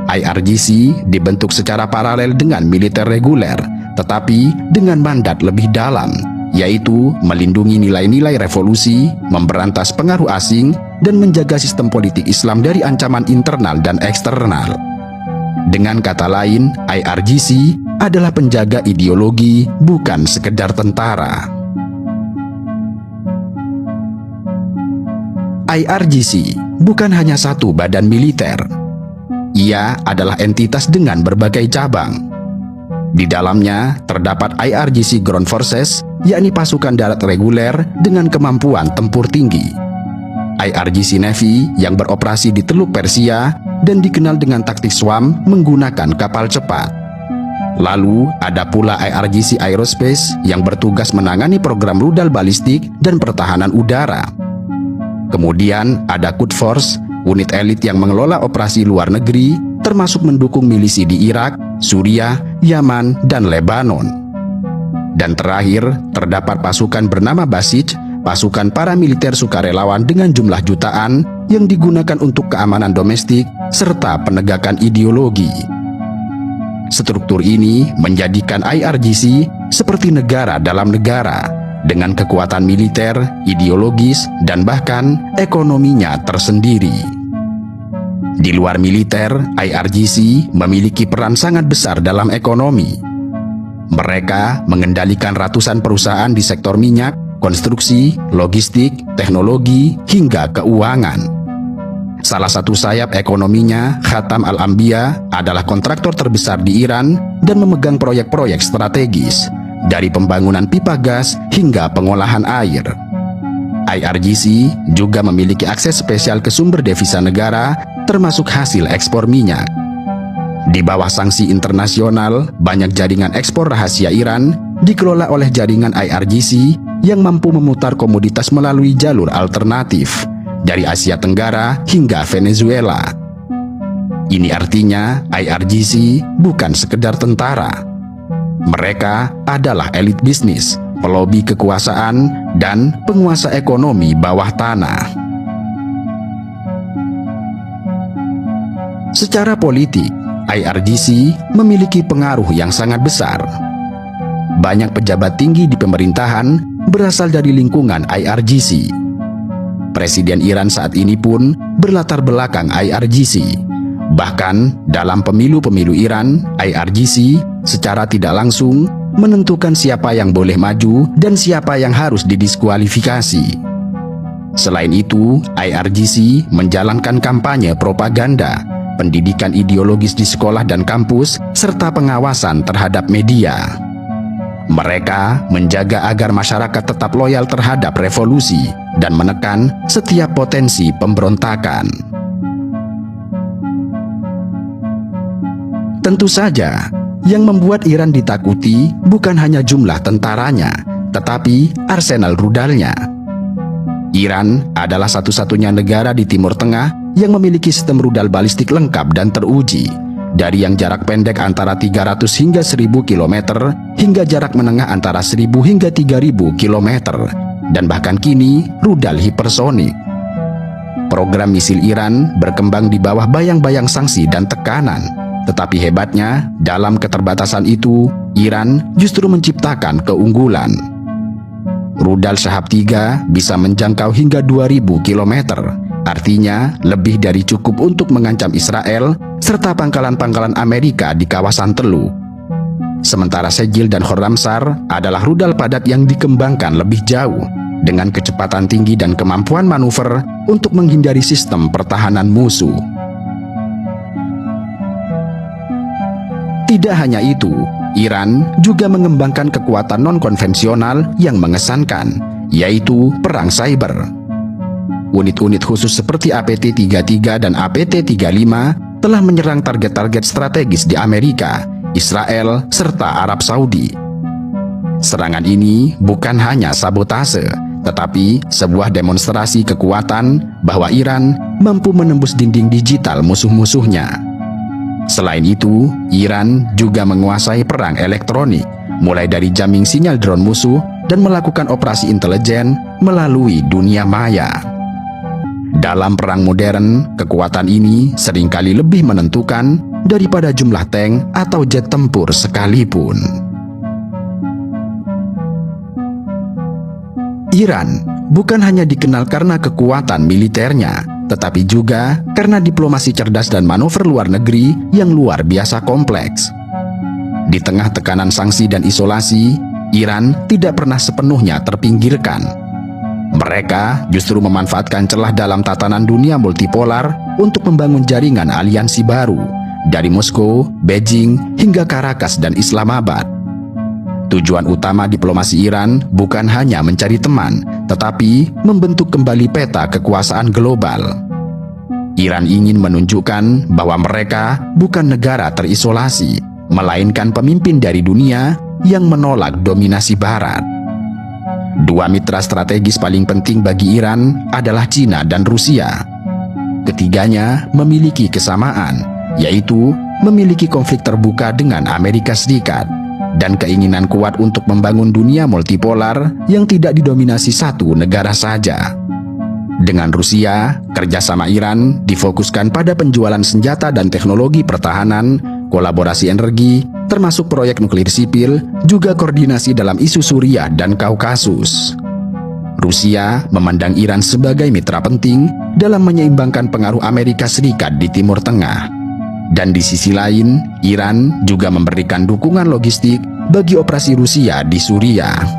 IRGC dibentuk secara paralel dengan militer reguler, tetapi dengan mandat lebih dalam, yaitu melindungi nilai-nilai revolusi, memberantas pengaruh asing, dan menjaga sistem politik Islam dari ancaman internal dan eksternal. Dengan kata lain, IRGC adalah penjaga ideologi, bukan sekedar tentara. IRGC bukan hanya satu badan militer. Ia adalah entitas dengan berbagai cabang. Di dalamnya terdapat IRGC Ground Forces, yakni pasukan darat reguler dengan kemampuan tempur tinggi. IRGC Navy yang beroperasi di Teluk Persia dan dikenal dengan taktik SWAM menggunakan kapal cepat. Lalu ada pula IRGC Aerospace yang bertugas menangani program rudal balistik dan pertahanan udara. Kemudian ada Quds Force, unit elit yang mengelola operasi luar negeri, termasuk mendukung milisi di Irak, Suriah, Yaman, dan Lebanon. Dan terakhir, terdapat pasukan bernama Basij, pasukan paramiliter sukarelawan dengan jumlah jutaan yang digunakan untuk keamanan domestik serta penegakan ideologi. Struktur ini menjadikan IRGC seperti negara dalam negara dengan kekuatan militer, ideologis, dan bahkan ekonominya tersendiri. Di luar militer, IRGC memiliki peran sangat besar dalam ekonomi. Mereka mengendalikan ratusan perusahaan di sektor minyak, konstruksi, logistik, teknologi, hingga keuangan. Salah satu sayap ekonominya, Khatam Al-Anbiya, adalah kontraktor terbesar di Iran dan memegang proyek-proyek strategis, dari pembangunan pipa gas hingga pengolahan air. IRGC juga memiliki akses spesial ke sumber devisa negara, termasuk hasil ekspor minyak. Di bawah sanksi internasional, banyak jaringan ekspor rahasia Iran dikelola oleh jaringan IRGC yang mampu memutar komoditas melalui jalur alternatif dari Asia Tenggara hingga Venezuela. Ini artinya IRGC bukan sekedar tentara. Mereka adalah elit bisnis, pelobi kekuasaan, dan penguasa ekonomi bawah tanah. Secara politik, IRGC memiliki pengaruh yang sangat besar. Banyak pejabat tinggi di pemerintahan berasal dari lingkungan IRGC. Presiden Iran saat ini pun berlatar belakang IRGC. Bahkan dalam pemilu-pemilu Iran, IRGC secara tidak langsung menentukan siapa yang boleh maju dan siapa yang harus didiskualifikasi. Selain itu, IRGC menjalankan kampanye propaganda, pendidikan ideologis di sekolah dan kampus, serta pengawasan terhadap media. Mereka menjaga agar masyarakat tetap loyal terhadap revolusi dan menekan setiap potensi pemberontakan. Tentu saja, yang membuat Iran ditakuti bukan hanya jumlah tentaranya, tetapi arsenal rudalnya. Iran adalah satu-satunya negara di Timur Tengah yang memiliki sistem rudal balistik lengkap dan teruji, dari yang jarak pendek antara 300 hingga 1000 km hingga jarak menengah antara 1000 hingga 3000 km, dan bahkan kini rudal hipersonik. Program misil Iran berkembang di bawah bayang-bayang sanksi dan tekanan. Tetapi hebatnya, dalam keterbatasan itu, Iran justru menciptakan keunggulan. Rudal Shahab 3 bisa menjangkau hingga 2000 km, artinya lebih dari cukup untuk mengancam Israel serta pangkalan-pangkalan Amerika di kawasan Teluk. Sementara Sejil dan Khorramsar adalah rudal padat yang dikembangkan lebih jauh, dengan kecepatan tinggi dan kemampuan manuver untuk menghindari sistem pertahanan musuh. Tidak hanya itu, Iran juga mengembangkan kekuatan non-konvensional yang mengesankan, yaitu perang cyber. Unit-unit khusus seperti APT-33 dan APT-35 telah menyerang target-target strategis di Amerika, Israel, serta Arab Saudi. Serangan ini bukan hanya sabotase, tetapi sebuah demonstrasi kekuatan bahwa Iran mampu menembus dinding digital musuh-musuhnya. Selain itu, Iran juga menguasai perang elektronik, mulai dari jamming sinyal drone musuh dan melakukan operasi intelijen melalui dunia maya. Dalam perang modern, kekuatan ini seringkali lebih menentukan daripada jumlah tank atau jet tempur sekalipun. Iran bukan hanya dikenal karena kekuatan militernya, tetapi juga karena diplomasi cerdas dan manuver luar negeri yang luar biasa kompleks. Di tengah tekanan sanksi dan isolasi, Iran tidak pernah sepenuhnya terpinggirkan. Mereka justru memanfaatkan celah dalam tatanan dunia multipolar untuk membangun jaringan aliansi baru, dari Moskow, Beijing, hingga Caracas dan Islamabad. Tujuan utama diplomasi Iran bukan hanya mencari teman, tetapi membentuk kembali peta kekuasaan global. Iran ingin menunjukkan bahwa mereka bukan negara terisolasi, melainkan pemimpin dari dunia yang menolak dominasi Barat. Dua mitra strategis paling penting bagi Iran adalah Cina dan Rusia. Ketiganya memiliki kesamaan, yaitu memiliki konflik terbuka dengan Amerika Serikat dan keinginan kuat untuk membangun dunia multipolar yang tidak didominasi satu negara saja. Dengan Rusia, kerjasama Iran difokuskan pada penjualan senjata dan teknologi pertahanan, kolaborasi energi, termasuk proyek nuklir sipil, juga koordinasi dalam isu Suriah dan Kaukasus. Rusia memandang Iran sebagai mitra penting dalam menyeimbangkan pengaruh Amerika Serikat di Timur Tengah. Dan di sisi lain, Iran juga memberikan dukungan logistik bagi operasi Rusia di Suriah.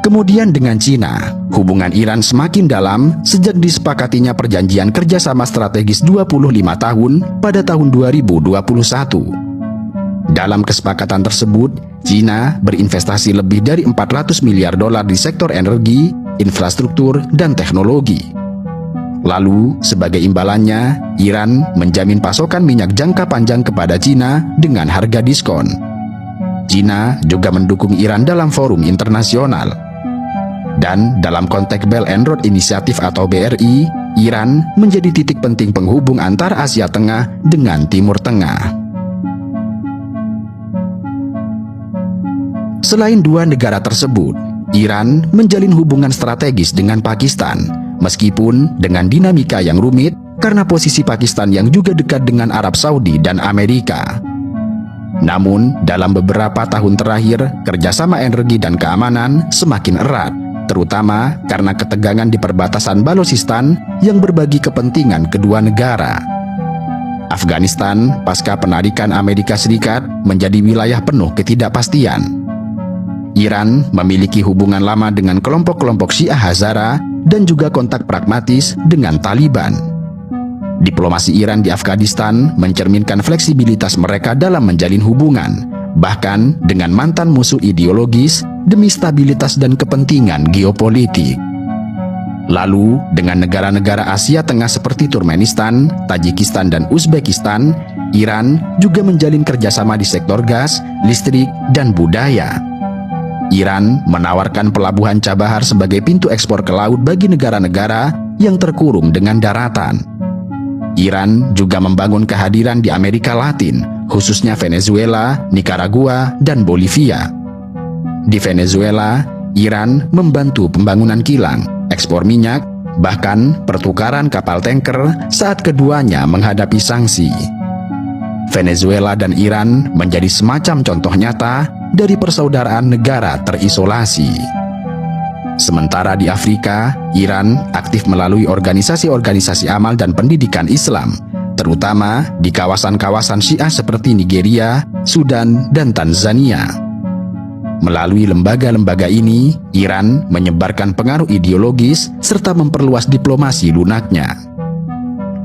Kemudian dengan Cina, hubungan Iran semakin dalam sejak disepakatinya perjanjian kerjasama strategis 25 tahun pada tahun 2021. Dalam kesepakatan tersebut, Cina berinvestasi lebih dari 400 miliar dolar di sektor energi, infrastruktur, dan teknologi. Lalu, sebagai imbalannya, Iran menjamin pasokan minyak jangka panjang kepada Cina dengan harga diskon. Cina juga mendukung Iran dalam forum internasional. Dan dalam konteks Belt and Road Initiative atau BRI, Iran menjadi titik penting penghubung antara Asia Tengah dengan Timur Tengah. Selain dua negara tersebut, Iran menjalin hubungan strategis dengan Pakistan, meskipun dengan dinamika yang rumit karena posisi Pakistan yang juga dekat dengan Arab Saudi dan Amerika. Namun, dalam beberapa tahun terakhir, kerjasama energi dan keamanan semakin erat, terutama karena ketegangan di perbatasan Balochistan yang berbagi kepentingan kedua negara. Afghanistan pasca penarikan Amerika Serikat menjadi wilayah penuh ketidakpastian. Iran memiliki hubungan lama dengan kelompok-kelompok Syiah Hazara dan juga kontak pragmatis dengan Taliban. Diplomasi Iran di Afghanistan mencerminkan fleksibilitas mereka dalam menjalin hubungan, bahkan dengan mantan musuh ideologis demi stabilitas dan kepentingan geopolitik. Lalu, dengan negara-negara Asia Tengah seperti Turkmenistan, Tajikistan, dan Uzbekistan, Iran juga menjalin kerjasama di sektor gas, listrik, dan budaya. Iran menawarkan pelabuhan Chabahar sebagai pintu ekspor ke laut bagi negara-negara yang terkurung dengan daratan. Iran juga membangun kehadiran di Amerika Latin, khususnya Venezuela, Nicaragua, dan Bolivia. Di Venezuela, Iran membantu pembangunan kilang, ekspor minyak, bahkan pertukaran kapal tanker saat keduanya menghadapi sanksi. Venezuela dan Iran menjadi semacam contoh nyata dari persaudaraan negara terisolasi. Sementara di Afrika, Iran aktif melalui organisasi-organisasi amal dan pendidikan Islam, terutama di kawasan-kawasan Syiah seperti Nigeria, Sudan, dan Tanzania. Melalui lembaga-lembaga ini, Iran menyebarkan pengaruh ideologis serta memperluas diplomasi lunaknya.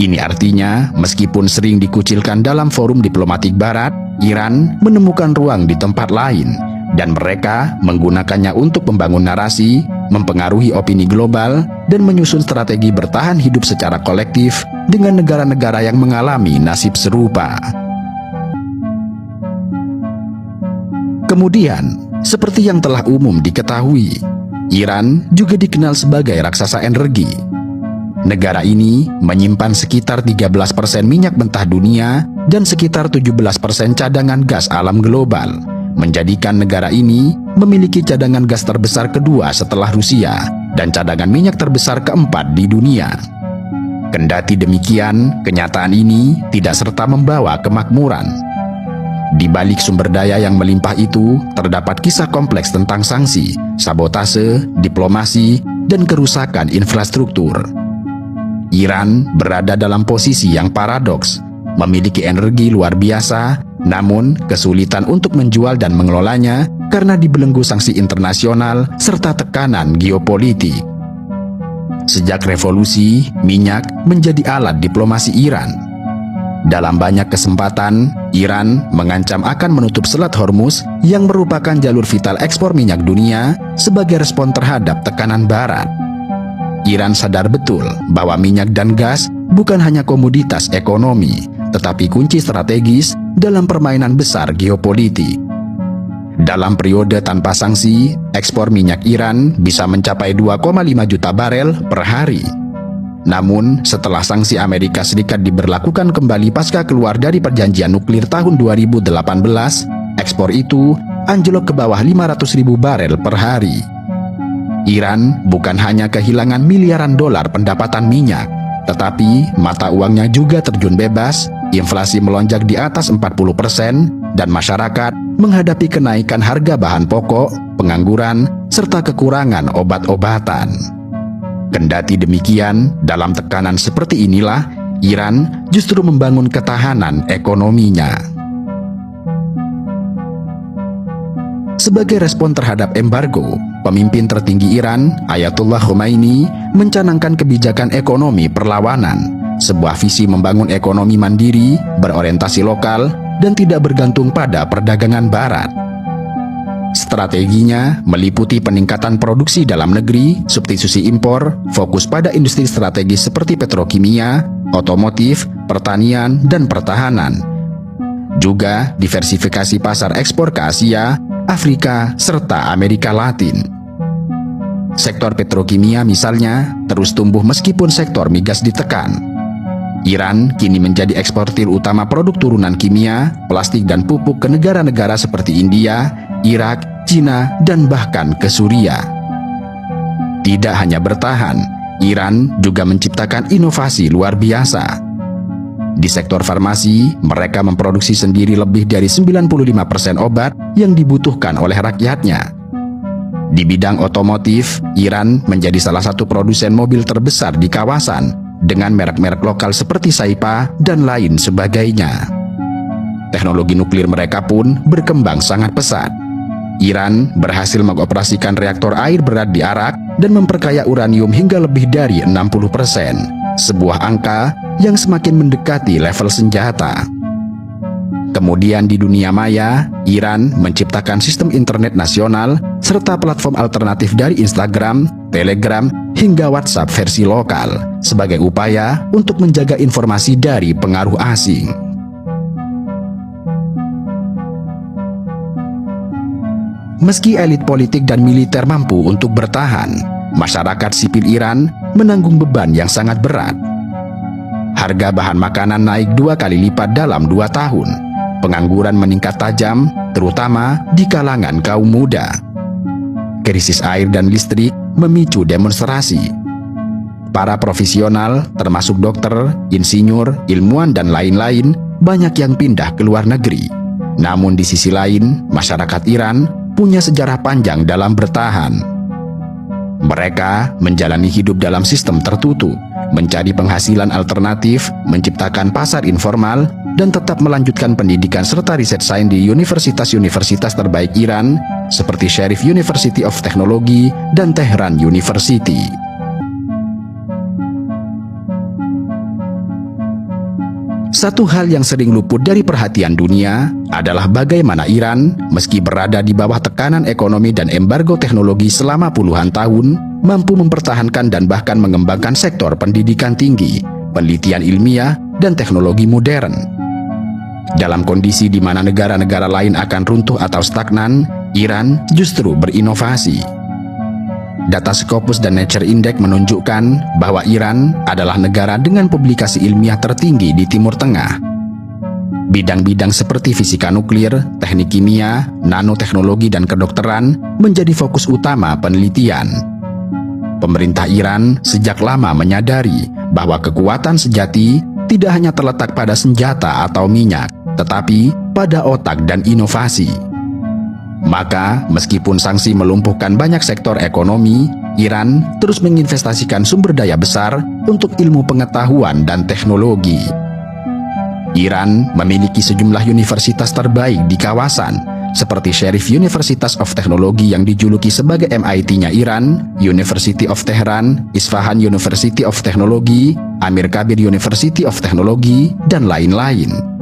Ini artinya, meskipun sering dikucilkan dalam forum diplomatik Barat, Iran menemukan ruang di tempat lain, dan mereka menggunakannya untuk membangun narasi, mempengaruhi opini global, dan menyusun strategi bertahan hidup secara kolektif dengan negara-negara yang mengalami nasib serupa. Kemudian, seperti yang telah umum diketahui, Iran juga dikenal sebagai raksasa energi. Negara ini menyimpan sekitar 13% minyak mentah dunia dan sekitar 17% cadangan gas alam global, menjadikan negara ini memiliki cadangan gas terbesar kedua setelah Rusia dan cadangan minyak terbesar keempat di dunia. Kendati demikian, kenyataan ini tidak serta membawa kemakmuran. Di balik sumber daya yang melimpah itu, terdapat kisah kompleks tentang sanksi, sabotase, diplomasi, dan kerusakan infrastruktur. Iran berada dalam posisi yang paradoks, memiliki energi luar biasa, namun kesulitan untuk menjual dan mengelolanya karena dibelenggu sanksi internasional serta tekanan geopolitik. Sejak revolusi, minyak menjadi alat diplomasi Iran. Dalam banyak kesempatan, Iran mengancam akan menutup Selat Hormuz yang merupakan jalur vital ekspor minyak dunia sebagai respon terhadap tekanan Barat. Iran sadar betul bahwa minyak dan gas bukan hanya komoditas ekonomi, tetapi kunci strategis dalam permainan besar geopolitik. Dalam periode tanpa sanksi, ekspor minyak Iran bisa mencapai 2,5 juta barel per hari. Namun, setelah sanksi Amerika Serikat diberlakukan kembali pasca keluar dari perjanjian nuklir tahun 2018, ekspor itu anjlok ke bawah 500.000 barel per hari. Iran bukan hanya kehilangan miliaran dolar pendapatan minyak, tetapi mata uangnya juga terjun bebas, inflasi melonjak di atas 40%, dan masyarakat menghadapi kenaikan harga bahan pokok, pengangguran, serta kekurangan obat-obatan. Kendati demikian, dalam tekanan seperti inilah, Iran justru membangun ketahanan ekonominya. Sebagai respon terhadap embargo, pemimpin tertinggi Iran, Ayatollah Khomeini, mencanangkan kebijakan ekonomi perlawanan, sebuah visi membangun ekonomi mandiri, berorientasi lokal, dan tidak bergantung pada perdagangan barat. Strateginya meliputi peningkatan produksi dalam negeri, substitusi impor, fokus pada industri strategis seperti petrokimia, otomotif, pertanian, dan pertahanan. Juga diversifikasi pasar ekspor ke Asia, Afrika, serta Amerika Latin. Sektor petrokimia misalnya terus tumbuh meskipun sektor migas ditekan. Iran kini menjadi eksportir utama produk turunan kimia, plastik dan pupuk ke negara-negara seperti India, Irak, Cina, dan bahkan ke Suriah. Tidak hanya bertahan, Iran juga menciptakan inovasi luar biasa. Di sektor farmasi, mereka memproduksi sendiri lebih dari 95% obat yang dibutuhkan oleh rakyatnya. Di bidang otomotif, Iran menjadi salah satu produsen mobil terbesar di kawasan, dengan merek-merek lokal seperti Saipa dan lain sebagainya. Teknologi nuklir mereka pun berkembang sangat pesat. Iran berhasil mengoperasikan reaktor air berat di Arak dan memperkaya uranium hingga lebih dari 60%, sebuah angka yang semakin mendekati level senjata. Kemudian di dunia maya, Iran menciptakan sistem internet nasional serta platform alternatif dari Instagram, Telegram, hingga WhatsApp versi lokal sebagai upaya untuk menjaga informasi dari pengaruh asing. Meski elit politik dan militer mampu untuk bertahan, masyarakat sipil Iran menanggung beban yang sangat berat. Harga bahan makanan naik 2 kali lipat dalam 2 tahun. Pengangguran meningkat tajam, terutama di kalangan kaum muda. Krisis air dan listrik memicu demonstrasi. Para profesional, termasuk dokter, insinyur, ilmuwan, dan lain-lain, banyak yang pindah ke luar negeri. Namun di sisi lain, masyarakat Iran punya sejarah panjang dalam bertahan. Mereka menjalani hidup dalam sistem tertutup, mencari penghasilan alternatif, menciptakan pasar informal, dan tetap melanjutkan pendidikan serta riset sains di universitas-universitas terbaik Iran seperti Sharif University of Technology dan Tehran University. Satu hal yang sering luput dari perhatian dunia adalah bagaimana Iran, meski berada di bawah tekanan ekonomi dan embargo teknologi selama puluhan tahun, mampu mempertahankan dan bahkan mengembangkan sektor pendidikan tinggi, penelitian ilmiah, dan teknologi modern. Dalam kondisi di mana negara-negara lain akan runtuh atau stagnan, Iran justru berinovasi. Data Scopus dan Nature Index menunjukkan bahwa Iran adalah negara dengan publikasi ilmiah tertinggi di Timur Tengah. Bidang-bidang seperti fisika nuklir, teknik kimia, nanoteknologi, dan kedokteran menjadi fokus utama penelitian. Pemerintah Iran sejak lama menyadari bahwa kekuatan sejati tidak hanya terletak pada senjata atau minyak, tetapi pada otak dan inovasi. Maka, meskipun sanksi melumpuhkan banyak sektor ekonomi, Iran terus menginvestasikan sumber daya besar untuk ilmu pengetahuan dan teknologi. Iran memiliki sejumlah universitas terbaik di kawasan, seperti Sharif University of Technology yang dijuluki sebagai MIT-nya Iran, University of Tehran, Isfahan University of Technology, Amir Kabir University of Technology, dan lain-lain.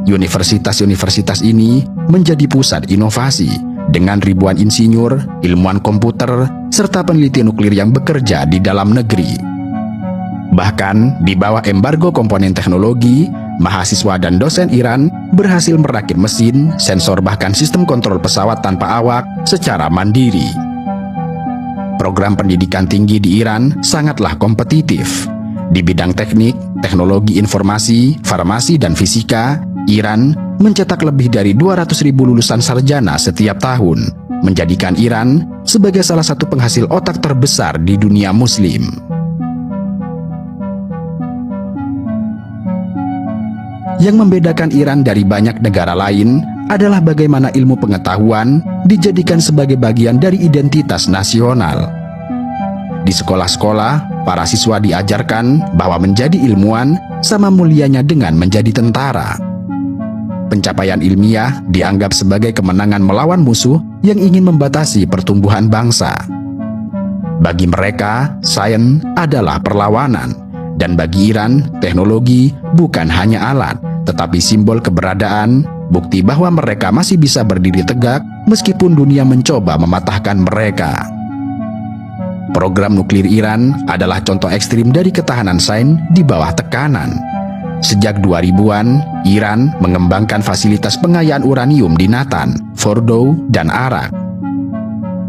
Universitas-universitas ini menjadi pusat inovasi dengan ribuan insinyur, ilmuwan komputer, serta peneliti nuklir yang bekerja di dalam negeri. Bahkan di bawah embargo komponen teknologi, mahasiswa dan dosen Iran berhasil merakit mesin, sensor, bahkan sistem kontrol pesawat tanpa awak secara mandiri. Program pendidikan tinggi di Iran sangatlah kompetitif. Di bidang teknik, teknologi informasi, farmasi, dan fisika, Iran mencetak lebih dari 200.000 lulusan sarjana setiap tahun, menjadikan Iran sebagai salah satu penghasil otak terbesar di dunia Muslim. Yang membedakan Iran dari banyak negara lain adalah bagaimana ilmu pengetahuan dijadikan sebagai bagian dari identitas nasional. Di sekolah-sekolah, para siswa diajarkan bahwa menjadi ilmuwan sama mulianya dengan menjadi tentara. Pencapaian ilmiah dianggap sebagai kemenangan melawan musuh yang ingin membatasi pertumbuhan bangsa. Bagi mereka, sains adalah perlawanan, dan bagi Iran, teknologi bukan hanya alat, tetapi simbol keberadaan, bukti bahwa mereka masih bisa berdiri tegak meskipun dunia mencoba mematahkan mereka. Program nuklir Iran adalah contoh ekstrim dari ketahanan sains di bawah tekanan. Sejak 2000-an, Iran mengembangkan fasilitas pengayaan uranium di Natan, Fordow, dan Arak.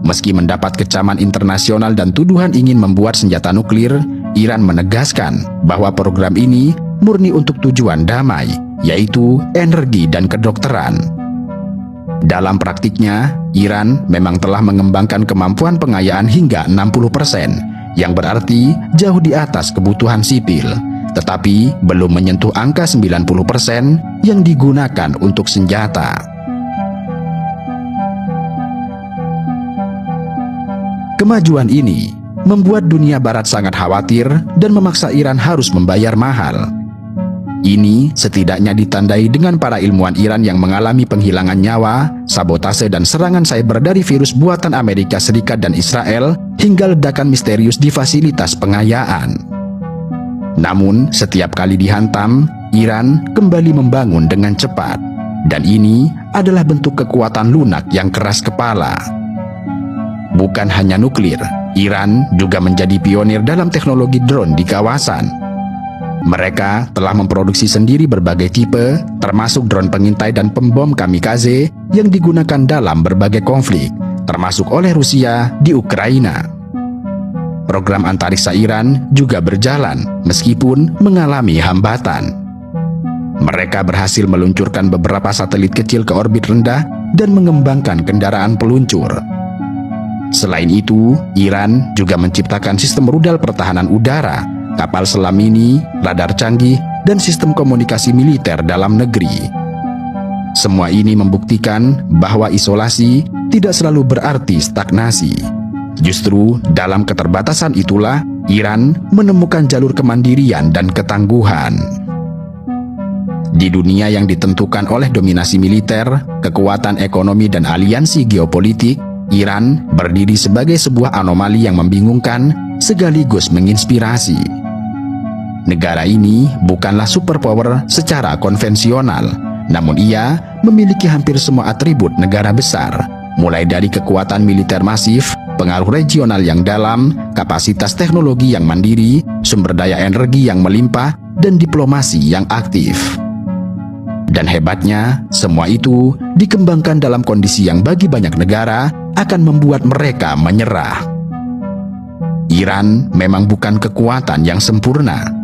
Meski mendapat kecaman internasional dan tuduhan ingin membuat senjata nuklir, Iran menegaskan bahwa program ini murni untuk tujuan damai, yaitu energi dan kedokteran. Dalam praktiknya, Iran memang telah mengembangkan kemampuan pengayaan hingga 60%, yang berarti jauh di atas kebutuhan sipil, tetapi belum menyentuh angka 90% yang digunakan untuk senjata. Kemajuan ini membuat dunia barat sangat khawatir dan memaksa Iran harus membayar mahal. Ini setidaknya ditandai dengan para ilmuwan Iran yang mengalami penghilangan nyawa, sabotase dan serangan cyber dari virus buatan Amerika Serikat dan Israel, hingga ledakan misterius di fasilitas pengayaan. Namun, setiap kali dihantam, Iran kembali membangun dengan cepat. Dan ini adalah bentuk kekuatan lunak yang keras kepala. Bukan hanya nuklir, Iran juga menjadi pionir dalam teknologi drone di kawasan. Mereka telah memproduksi sendiri berbagai tipe, termasuk drone pengintai dan pembom kamikaze yang digunakan dalam berbagai konflik, termasuk oleh Rusia di Ukraina. Program antariksa Iran juga berjalan meskipun mengalami hambatan. Mereka berhasil meluncurkan beberapa satelit kecil ke orbit rendah dan mengembangkan kendaraan peluncur. Selain itu, Iran juga menciptakan sistem rudal pertahanan udara, kapal selam mini, radar canggih, dan sistem komunikasi militer dalam negeri. Semua ini membuktikan bahwa isolasi tidak selalu berarti stagnasi. Justru dalam keterbatasan itulah Iran menemukan jalur kemandirian dan ketangguhan. Di dunia yang ditentukan oleh dominasi militer, kekuatan ekonomi, dan aliansi geopolitik, Iran berdiri sebagai sebuah anomali yang membingungkan sekaligus menginspirasi. Negara ini bukanlah superpower secara konvensional, namun ia memiliki hampir semua atribut negara besar, mulai dari kekuatan militer masif, pengaruh regional yang dalam, kapasitas teknologi yang mandiri, sumber daya energi yang melimpah, dan diplomasi yang aktif. Dan hebatnya, semua itu dikembangkan dalam kondisi yang bagi banyak negara akan membuat mereka menyerah. Iran memang bukan kekuatan yang sempurna.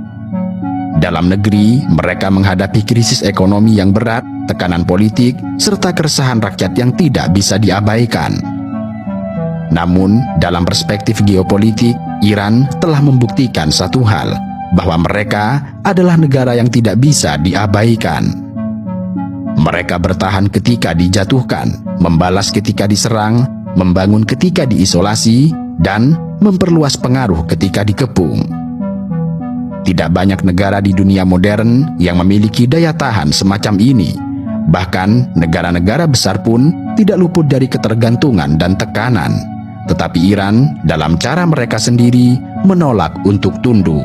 Dalam negeri, mereka menghadapi krisis ekonomi yang berat, tekanan politik, serta keresahan rakyat yang tidak bisa diabaikan. Namun, dalam perspektif geopolitik, Iran telah membuktikan satu hal, bahwa mereka adalah negara yang tidak bisa diabaikan. Mereka bertahan ketika dijatuhkan, membalas ketika diserang, membangun ketika diisolasi, dan memperluas pengaruh ketika dikepung. Tidak banyak negara di dunia modern yang memiliki daya tahan semacam ini. Bahkan negara-negara besar pun tidak luput dari ketergantungan dan tekanan. Tetapi Iran dalam cara mereka sendiri menolak untuk tunduk.